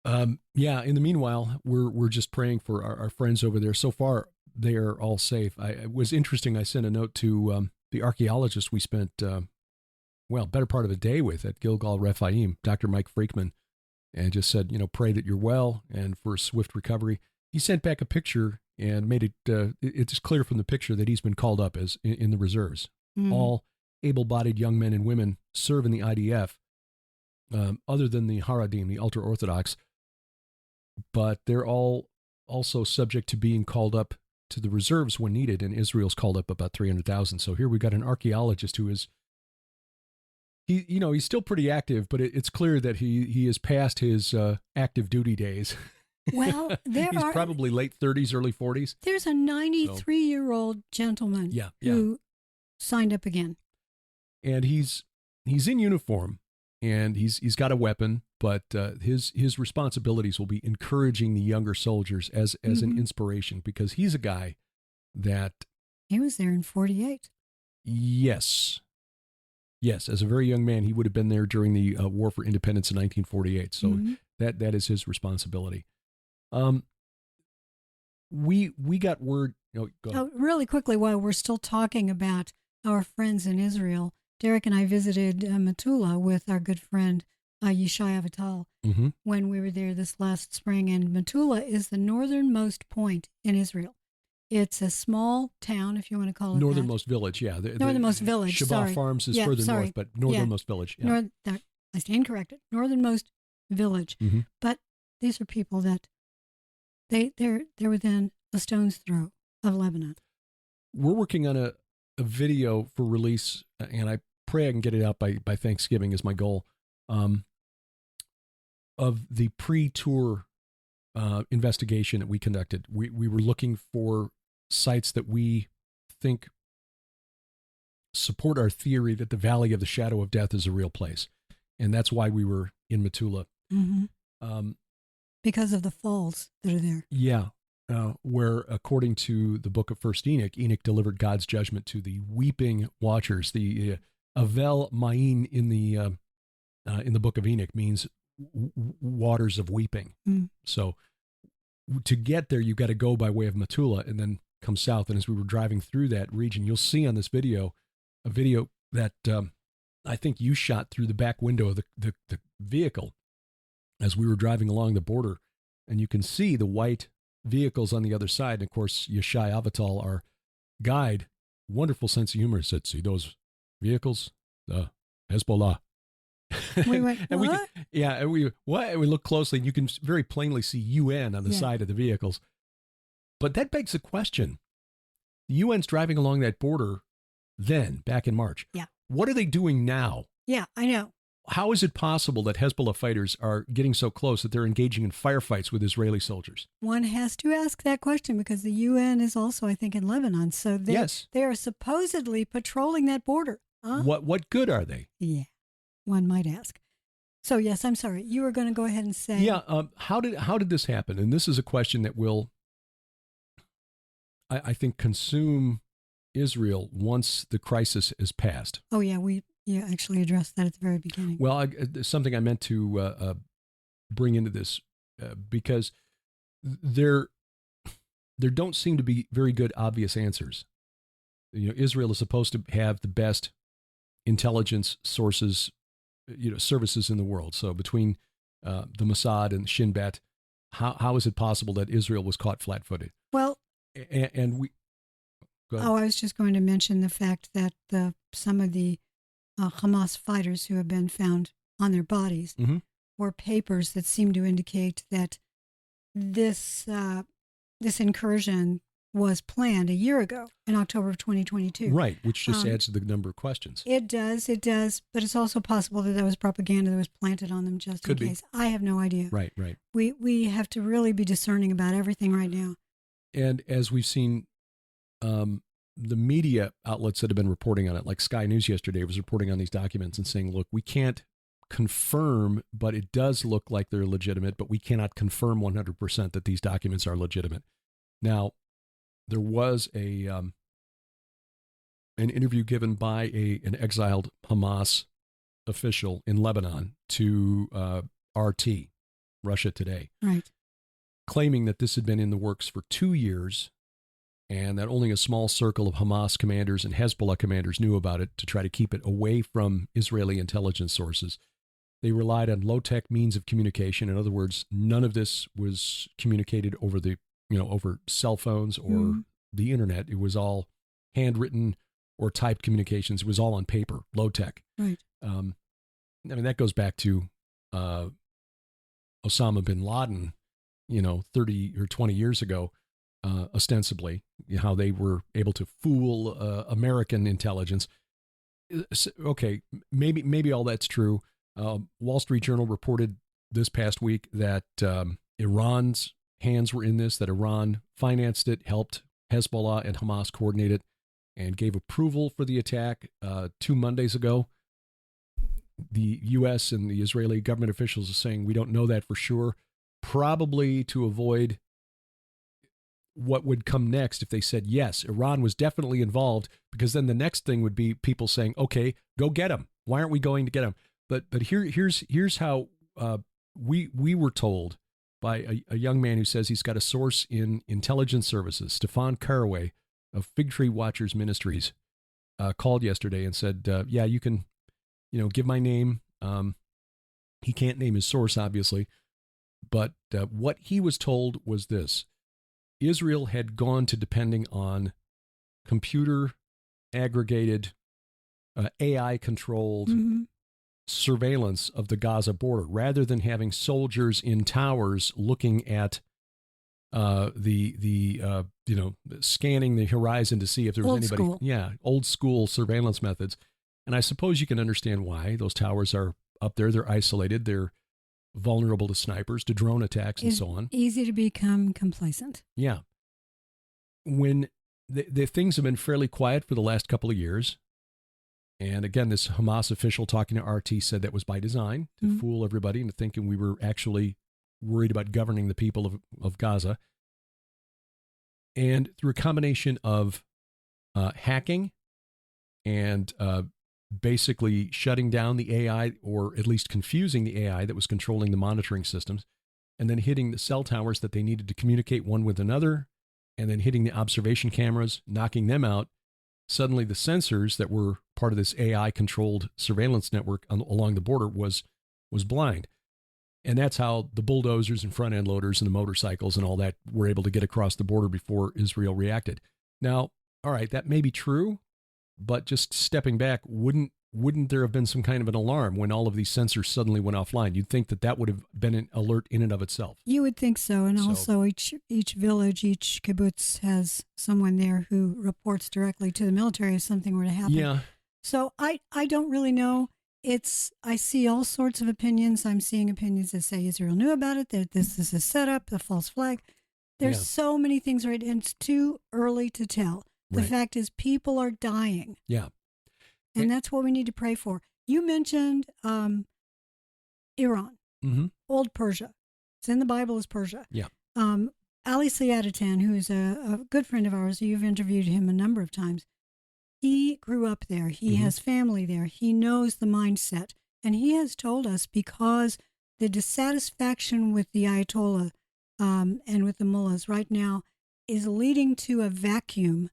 In the meanwhile, we're just praying for our friends over there. So far, they are all safe. It was interesting. I sent a note to the archaeologist we spent, better part of a day with at Gilgal Rephaim, Dr. Mike Freakman, and just said, pray that you're well and for a swift recovery. He sent back a picture and made it, it's clear from the picture that he's been called up as in the reserves. Mm. All able-bodied young men and women serve in the IDF, other than the Haradim, the ultra-Orthodox, but they're all also subject to being called up to the reserves when needed, and Israel's called up about 300,000. So here we got an archaeologist who is, he's still pretty active, but it's clear that he is past his active duty days. Well, he's probably late 30s, early 40s. There's a 93-year-old gentleman who signed up again. And he's in uniform, and he's got a weapon, but his responsibilities will be encouraging the younger soldiers as an inspiration, because he's a guy that... He was there in 48. Yes, as a very young man, he would have been there during the War for Independence in 1948. So that is his responsibility. We got word. Go ahead. Really quickly, while we're still talking about our friends in Israel, Derek and I visited Metula with our good friend Yishai Avital when we were there this last spring. And Metula is the northernmost point in Israel. It's a small town, if you want to call it northernmost village, yeah. Northernmost village, Shabbat Farms is further north, but northernmost village. Yeah. I stand corrected. Northernmost village. Mm-hmm. But these are people that they're within a stone's throw of Lebanon. We're working on a video for release, and I pray I can get it out by Thanksgiving is my goal, of the pre-tour investigation that we conducted. We were looking for sites that we think support our theory that the Valley of the Shadow of Death is a real place. And that's why we were in Metula. Mm-hmm. Because of the falls that are there. Yeah. Where, according to the book of First Enoch delivered God's judgment to the weeping watchers. The Avel Ma'in in the book of Enoch means waters of weeping. Mm. So to get there, you've got to go by way of Metula and then come south. And as we were driving through that region, you'll see on this video, a video that I think you shot through the back window of the vehicle as we were driving along the border. And you can see the white vehicles on the other side. And of course, Yishai Avital, our guide, wonderful sense of humor, said, "See those vehicles? The Hezbollah." We went, and what? We look closely, and you can very plainly see UN on the side of the vehicles. But that begs the question. The UN's driving along that border then, back in March. Yeah. What are they doing now? Yeah, I know. How is it possible that Hezbollah fighters are getting so close that they're engaging in firefights with Israeli soldiers? One has to ask that question because the UN is also, I think, in Lebanon. So they are supposedly patrolling that border. What good are they? Yeah, one might ask. So yes, I'm sorry. You were going to go ahead and say. Yeah. How did this happen? And this is a question that will, I think, consume Israel once the crisis is passed. Oh yeah, we actually addressed that at the very beginning. Well, something I meant to bring into this because there don't seem to be very good obvious answers. Israel is supposed to have the best intelligence sources, services in the world. So between the Mossad and Shin Bet, how is it possible that Israel was caught flat-footed? Well, and we. Go ahead. I was just going to mention the fact that some of the Hamas fighters who have been found on their bodies were papers that seem to indicate that this incursion was planned a year ago in October of 2022. Right, which just adds to the number of questions. It does, but it's also possible that was propaganda that was planted on them just in case. I have no idea. Right. We have to really be discerning about everything right now. And as we've seen, the media outlets that have been reporting on it, like Sky News yesterday was reporting on these documents and saying, look, we can't confirm, but it does look like they're legitimate, but we cannot confirm 100% that these documents are legitimate. Now, there was an interview given by an exiled Hamas official in Lebanon to RT, Russia Today, right, claiming that this had been in the works for 2 years and that only a small circle of Hamas commanders and Hezbollah commanders knew about it to try to keep it away from Israeli intelligence sources. They relied on low-tech means of communication. In other words, none of this was communicated over over cell phones or the internet. It was all handwritten or typed communications. It was all on paper, low-tech. Right. That goes back to Osama bin Laden, 30 or 20 years ago. Ostensibly, how they were able to fool American intelligence. Okay, maybe all that's true. Wall Street Journal reported this past week that Iran's hands were in this, that Iran financed it, helped Hezbollah and Hamas coordinate it, and gave approval for the attack 2 Mondays ago. The U.S. and the Israeli government officials are saying we don't know that for sure, probably to avoid what would come next if they said, yes, Iran was definitely involved, because then the next thing would be people saying, okay, go get him. Why aren't we going to get him? But here's how we were told by a young man who says he's got a source in intelligence services. Stefan Caraway of Fig Tree Watchers Ministries called yesterday and said, yeah, you can, give my name. He can't name his source, obviously. But what he was told was this. Israel had gone to depending on computer aggregated, AI-controlled surveillance of the Gaza border, rather than having soldiers in towers looking at scanning the horizon to see if there was anybody. School. Yeah, old school surveillance methods. And I suppose you can understand why. Those towers are up there. They're isolated. They're vulnerable to snipers, to drone attacks, and so on. Easy to become complacent. Yeah. When the things have been fairly quiet for the last couple of years, and again, this Hamas official talking to RT said that was by design, to fool everybody into thinking we were actually worried about governing the people of Gaza. And through a combination of hacking and basically shutting down the AI, or at least confusing the AI that was controlling the monitoring systems, and then hitting the cell towers that they needed to communicate one with another, and then hitting the observation cameras, knocking them out. Suddenly the sensors that were part of this AI-controlled surveillance network along the border was blind. And that's how the bulldozers and front-end loaders and the motorcycles and all that were able to get across the border before Israel reacted. Now, all right, that may be true, but just stepping back, wouldn't there have been some kind of an alarm when all of these sensors suddenly went offline? You'd think that would have been an alert in and of itself. You would think so. And also each village, each kibbutz has someone there who reports directly to the military if something were to happen. Yeah. So I don't really know. I see all sorts of opinions. I'm seeing opinions that say Israel knew about it, that this is a setup, a false flag. There's so many things, right? And it's too early to tell. The fact is, people are dying. Yeah. And that's what we need to pray for. You mentioned Iran, old Persia. It's in the Bible as Persia. Yeah. Ali Siadatan, who's a good friend of ours, you've interviewed him a number of times. He grew up there. He has family there. He knows the mindset. And he has told us, because the dissatisfaction with the Ayatollah and with the mullahs right now is leading to a vacuum.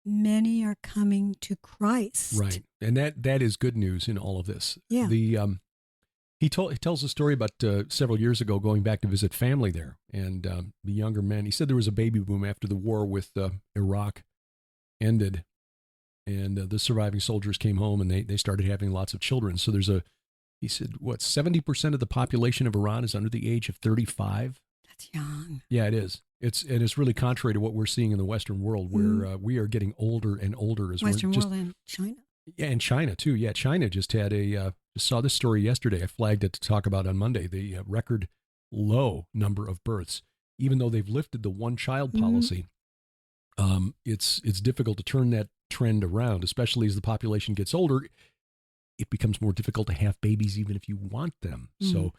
Many are coming to Christ. Right. And that is good news in all of this. Yeah. He tells a story about several years ago going back to visit family there. And the younger men, he said there was a baby boom after the war with Iraq ended. And the surviving soldiers came home and they started having lots of children. So he said, 70% of the population of Iran is under the age of 35? That's young. Yeah, it is. It's really contrary to what we're seeing in the Western world, where we are getting older and older. Western world and China. Yeah, and China too. Yeah, China just had just saw this story yesterday. I flagged it to talk about on Monday. The record low number of births, even though they've lifted the one-child policy. It's difficult to turn that trend around, especially as the population gets older. It becomes more difficult to have babies, even if you want them. So,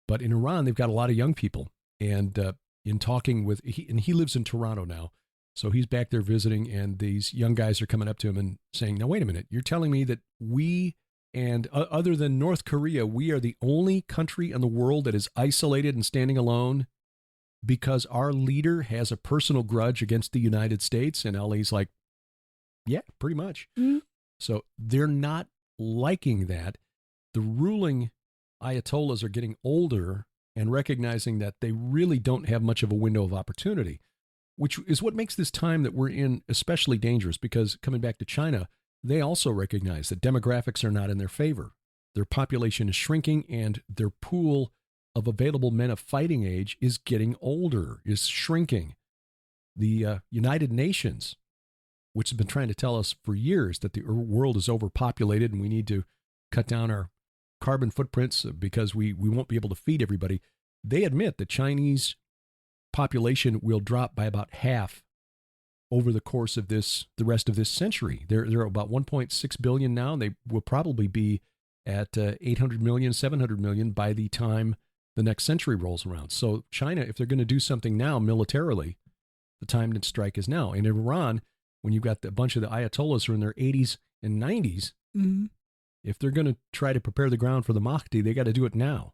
but in Iran, they've got a lot of young people, and in talking with, he lives in Toronto now. So he's back there visiting, and these young guys are coming up to him and saying, now, wait a minute, you're telling me that we, and other than North Korea, we are the only country in the world that is isolated and standing alone because our leader has a personal grudge against the United States? And Ali's like, yeah, pretty much. So they're not liking that. The ruling Ayatollahs are getting older and recognizing that they really don't have much of a window of opportunity, which is what makes this time that we're in especially dangerous, because coming back to China, they also recognize that demographics are not in their favor. Their population is shrinking, and their pool of available men of fighting age is getting older, is shrinking. The United Nations, which has been trying to tell us for years that the world is overpopulated and we need to cut down our carbon footprints because we won't be able to feed everybody, they admit the Chinese population will drop by about half over the course of the rest of this century. They're about 1.6 billion now, and they will probably be at 800 million, 700 million by the time the next century rolls around. So China, if they're going to do something now militarily, the time to strike is now. And in Iran, when you've got a bunch of the Ayatollahs who are in their 80s and 90s, if they're going to try to prepare the ground for the Mahdi, they got to do it now.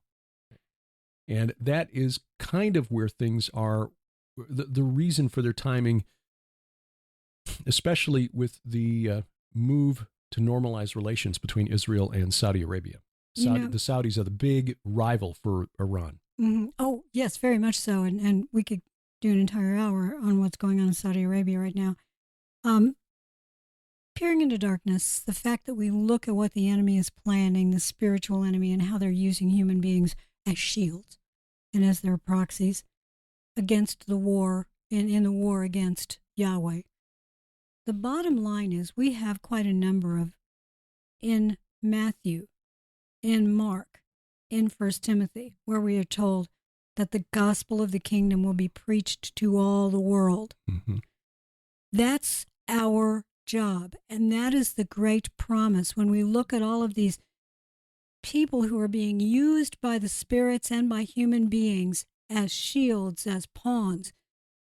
And that is kind of where things are, the reason for their timing, especially with the move to normalize relations between Israel and Saudi Arabia. The Saudis are the big rival for Iran. Oh, yes, very much so. And we could do an entire hour on what's going on in Saudi Arabia right now. Peering into darkness, the fact that we look at what the enemy is planning, the spiritual enemy, and how they're using human beings as shields and as their proxies against the war, in the war against Yahweh. The bottom line is we have quite a number of, in Matthew, in Mark, in 1 Timothy, where we are told that the gospel of the kingdom will be preached to all the world. That's our job, and that is the great promise when we look at all of these people who are being used by the spirits and by human beings as shields, as pawns,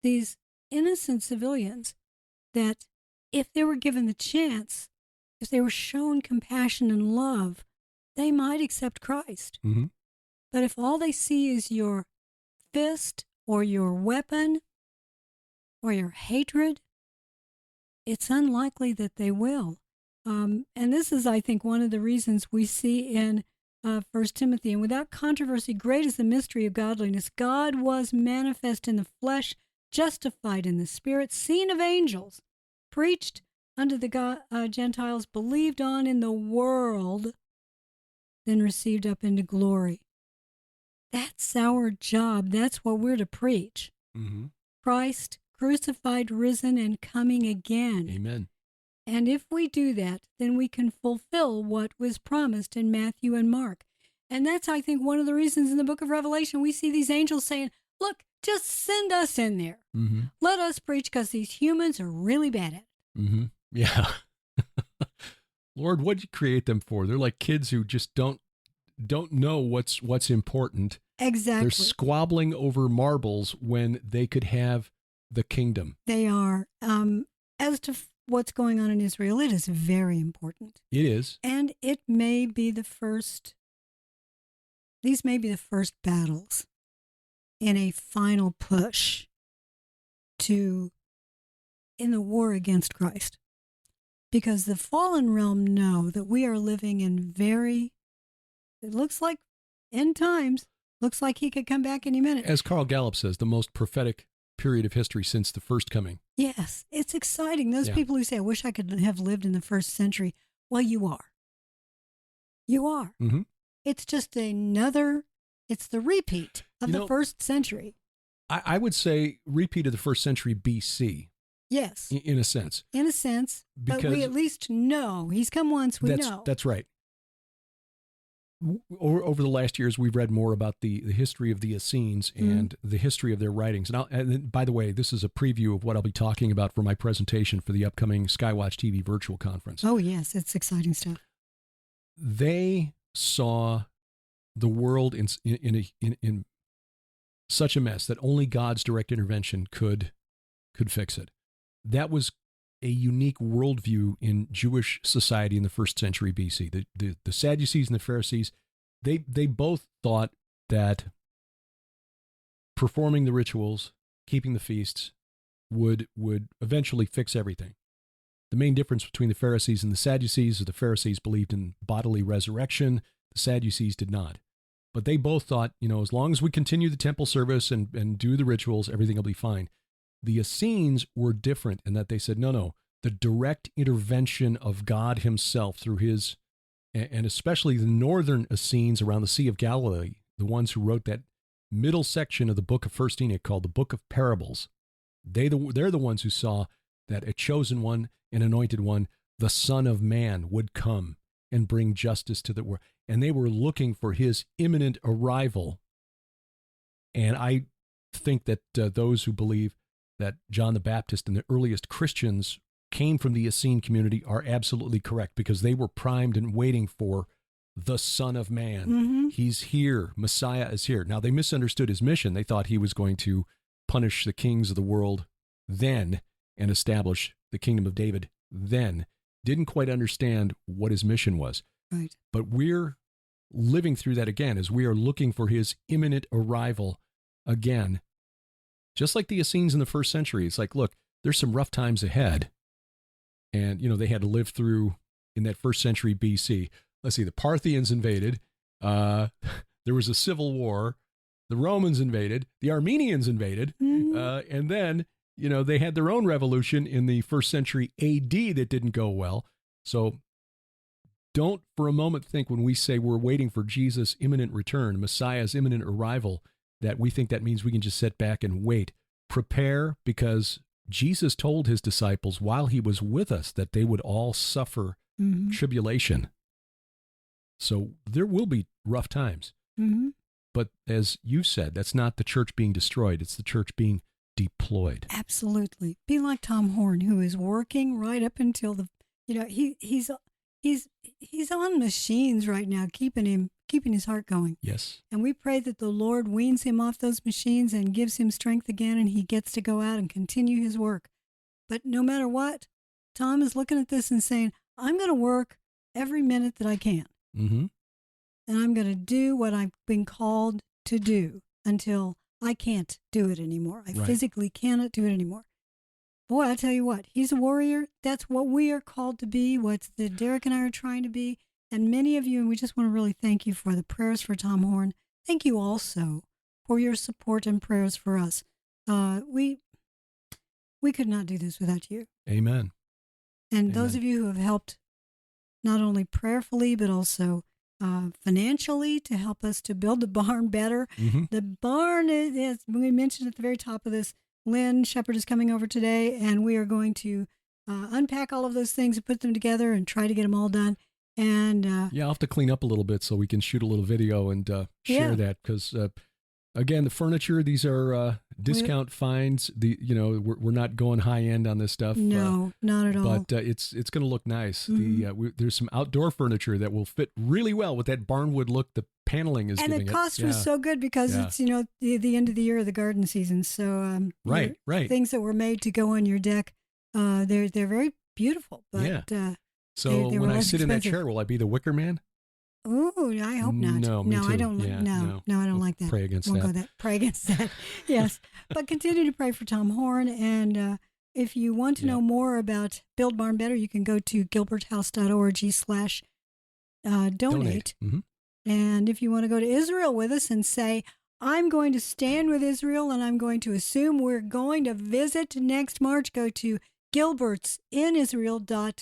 these innocent civilians that if they were given the chance, if they were shown compassion and love, they might accept Christ. But if all they see is your fist or your weapon or your hatred, it's unlikely that they will. And this is, I think, one of the reasons we see in 1 Timothy, and without controversy, great is the mystery of godliness. God was manifest in the flesh, justified in the spirit, seen of angels, preached unto the Gentiles, believed on in the world, then received up into glory. That's our job. That's what we're to preach. Christ crucified, risen, and coming again. Amen. And if we do that, then we can fulfill what was promised in Matthew and Mark. And that's, I think, one of the reasons in the book of Revelation we see these angels saying, look, just send us in there. Let us preach, because these humans are really bad at it. Yeah. Lord, what'd you create them for? They're like kids who just don't know what's important. Exactly. They're squabbling over marbles when they could have the kingdom. They are. As to what's going on in Israel, it is very important. It is. And it may be these may be the first battles in a final push in the war against Christ. Because the fallen realm know that we are living in it looks like end times. Looks like he could come back any minute. As Carl Gallup says, the most prophetic period of history since the first coming. Yes, it's exciting. Those people who say, I wish I could have lived in the first century. Well, you are. You are. Mm-hmm. It's just it's the repeat of the first century. I would say repeat of the first century BC. Yes. In a sense. In a sense. But we at least know. He's come once, we know. That's right. Over the last years, we've read more about the history of the Essenes and the history of their writings. And by the way, this is a preview of what I'll be talking about for my presentation for the upcoming Skywatch TV virtual conference. Oh, yes. It's exciting stuff. They saw the world in such a mess that only God's direct intervention could fix it. That was a unique worldview in Jewish society in the first century BC. The Sadducees and the Pharisees, they both thought that performing the rituals, keeping the feasts, would eventually fix everything. The main difference between the Pharisees and the Sadducees is the Pharisees believed in bodily resurrection. The Sadducees did not. But they both thought, as long as we continue the temple service and do the rituals, everything will be fine. The Essenes were different in that they said, no, the direct intervention of God himself through his, and especially the northern Essenes around the Sea of Galilee, the ones who wrote that middle section of the book of First Enoch called the Book of Parables. They're the ones who saw that a chosen one, an anointed one, the Son of Man would come and bring justice to the world. And they were looking for his imminent arrival. And I think that those who believe that John the Baptist and the earliest Christians came from the Essene community are absolutely correct, because they were primed and waiting for the Son of Man. Mm-hmm. He's here. Messiah is here. Now, they misunderstood his mission. They thought he was going to punish the kings of the world then and establish the kingdom of David then. Didn't quite understand what his mission was. Right. But we're living through that again as we are looking for his imminent arrival again. Just like the Essenes in the first century, it's like, look, there's some rough times ahead. And, they had to live through in that first century BC. Let's see, the Parthians invaded. There was a civil war. The Romans invaded. The Armenians invaded. Mm-hmm. And then, they had their own revolution in the first century AD that didn't go well. So don't for a moment think when we say we're waiting for Jesus' imminent return, Messiah's imminent arrival, that we think that means we can just sit back and wait. Prepare, because Jesus told his disciples while he was with us that they would all suffer tribulation. So there will be rough times. Mm-hmm. But as you said, that's not the church being destroyed. It's the church being deployed. Absolutely. Be like Tom Horn, who is working right up until he's on machines right now, keeping his heart going. Yes. And we pray that the Lord weans him off those machines and gives him strength again, and he gets to go out and continue his work. But no matter what, Tom is looking at this and saying, I'm going to work every minute that I can. Mm-hmm. And I'm going to do what I've been called to do until I can't do it anymore. I physically cannot do it anymore. Boy, I tell you what, he's a warrior. That's what we are called to be, what Derek and I are trying to be. And many of you, and we just want to really thank you for the prayers for Tom Horn. Thank you also for your support and prayers for us. We could not do this without you. Amen. And those of you who have helped not only prayerfully, but also financially to help us to build the barn better. Mm-hmm. The barn is, as we mentioned at the very top of this, Lynn Shepard is coming over today, and we are going to unpack all of those things and put them together and try to get them all done. And I'll have to clean up a little bit so we can shoot a little video and share that, because Again, the furniture, these are discount finds. We're not going high end on this stuff. No, not at all. But it's going to look nice. There's some outdoor furniture that will fit really well with that barnwood look the paneling is giving it. And the cost was so good because it's, the end of the year of the garden season. So right. Things that were made to go on your deck, they're very beautiful. But so they when I less sit in that expensive. chair, will I be the wicker man? Oh, I hope not. No, me too. I don't. Yeah, no, I don't like that. Pray against Won't that. go that. Pray against that. Yes, but continue to pray for Tom Horn. And if you want to know more about Build Barn Better, you can go to gilberthouse.org/donate. Mm-hmm. And if you want to go to Israel with us and say, I'm going to stand with Israel and I'm going to assume we're going to visit next March, go to gilbertsinisrael.com.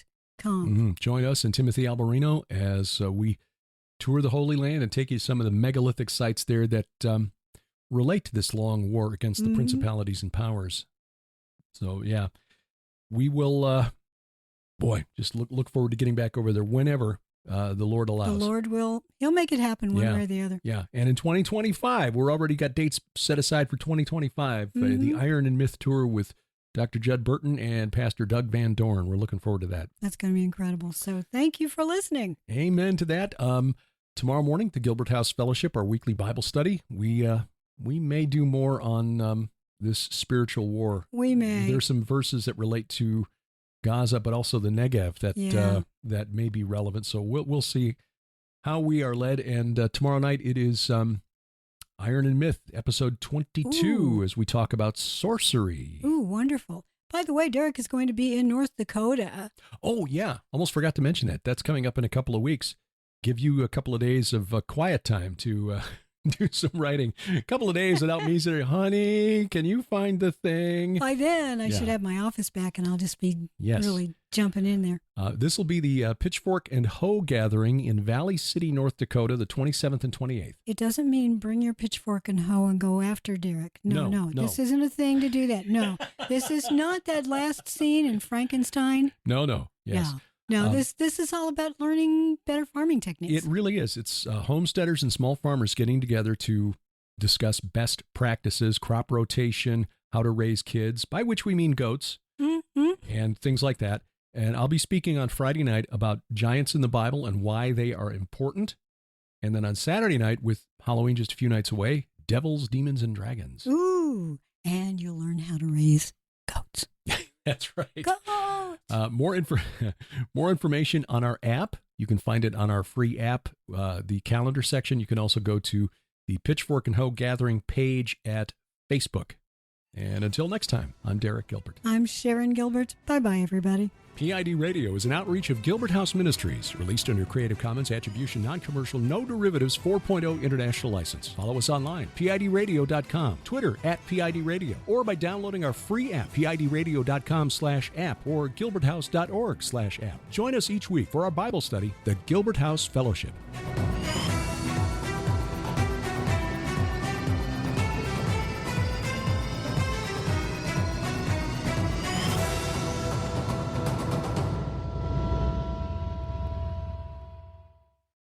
Mm-hmm. Join us and Timothy Alberino as we tour the Holy Land and take you to some of the megalithic sites there that relate to this long war against the principalities and powers. So, we will, just look forward to getting back over there whenever the Lord allows. The Lord He'll make it happen one way or the other. Yeah, and in 2025, we're already got dates set aside for 2025, the Iron and Myth Tour with Dr. Judd Burton and Pastor Doug Van Dorn. We're looking forward to that. That's going to be incredible. So thank you for listening. Amen to that. Tomorrow morning, the Gilbert House Fellowship, our weekly Bible study, we may do more on this spiritual war. We may. There's some verses that relate to Gaza, but also the Negev that may be relevant. So we'll see how we are led. And tomorrow night it is Iron and Myth, episode 22, as we talk about sorcery. Ooh, wonderful. By the way, Derek is going to be in North Dakota. Oh, yeah. Almost forgot to mention that. That's coming up in a couple of weeks. Give you a couple of days of quiet time to do some writing. A couple of days without me saying, honey, can you find the thing? By then, I should have my office back, and I'll just be really jumping in there. This will be the Pitchfork and Hoe Gathering in Valley City, North Dakota, the 27th and 28th. It doesn't mean bring your pitchfork and hoe and go after Derek. No. This isn't a thing to do that. No. This is not that last scene in Frankenstein. No. Yes. No, this is all about learning better farming techniques. It really is. It's homesteaders and small farmers getting together to discuss best practices, crop rotation, how to raise kids, by which we mean goats, and things like that. And I'll be speaking on Friday night about giants in the Bible and why they are important. And then on Saturday night, with Halloween just a few nights away, devils, demons, and dragons. Ooh, and you'll learn how to raise goats. That's right. Goats! More information on our app. You can find it on our free app, the calendar section. You can also go to the Pitchfork and Hoe Gathering page at Facebook. And until next time, I'm Derek Gilbert. I'm Sharon Gilbert. Bye-bye, everybody. P.I.D. Radio is an outreach of Gilbert House Ministries, released under Creative Commons Attribution, Non-Commercial, No Derivatives 4.0 International License. Follow us online, PIDradio.com, Twitter @PIDradio, or by downloading our free app, PIDradio.com/app or gilberthouse.org/app. Join us each week for our Bible study, the Gilbert House Fellowship.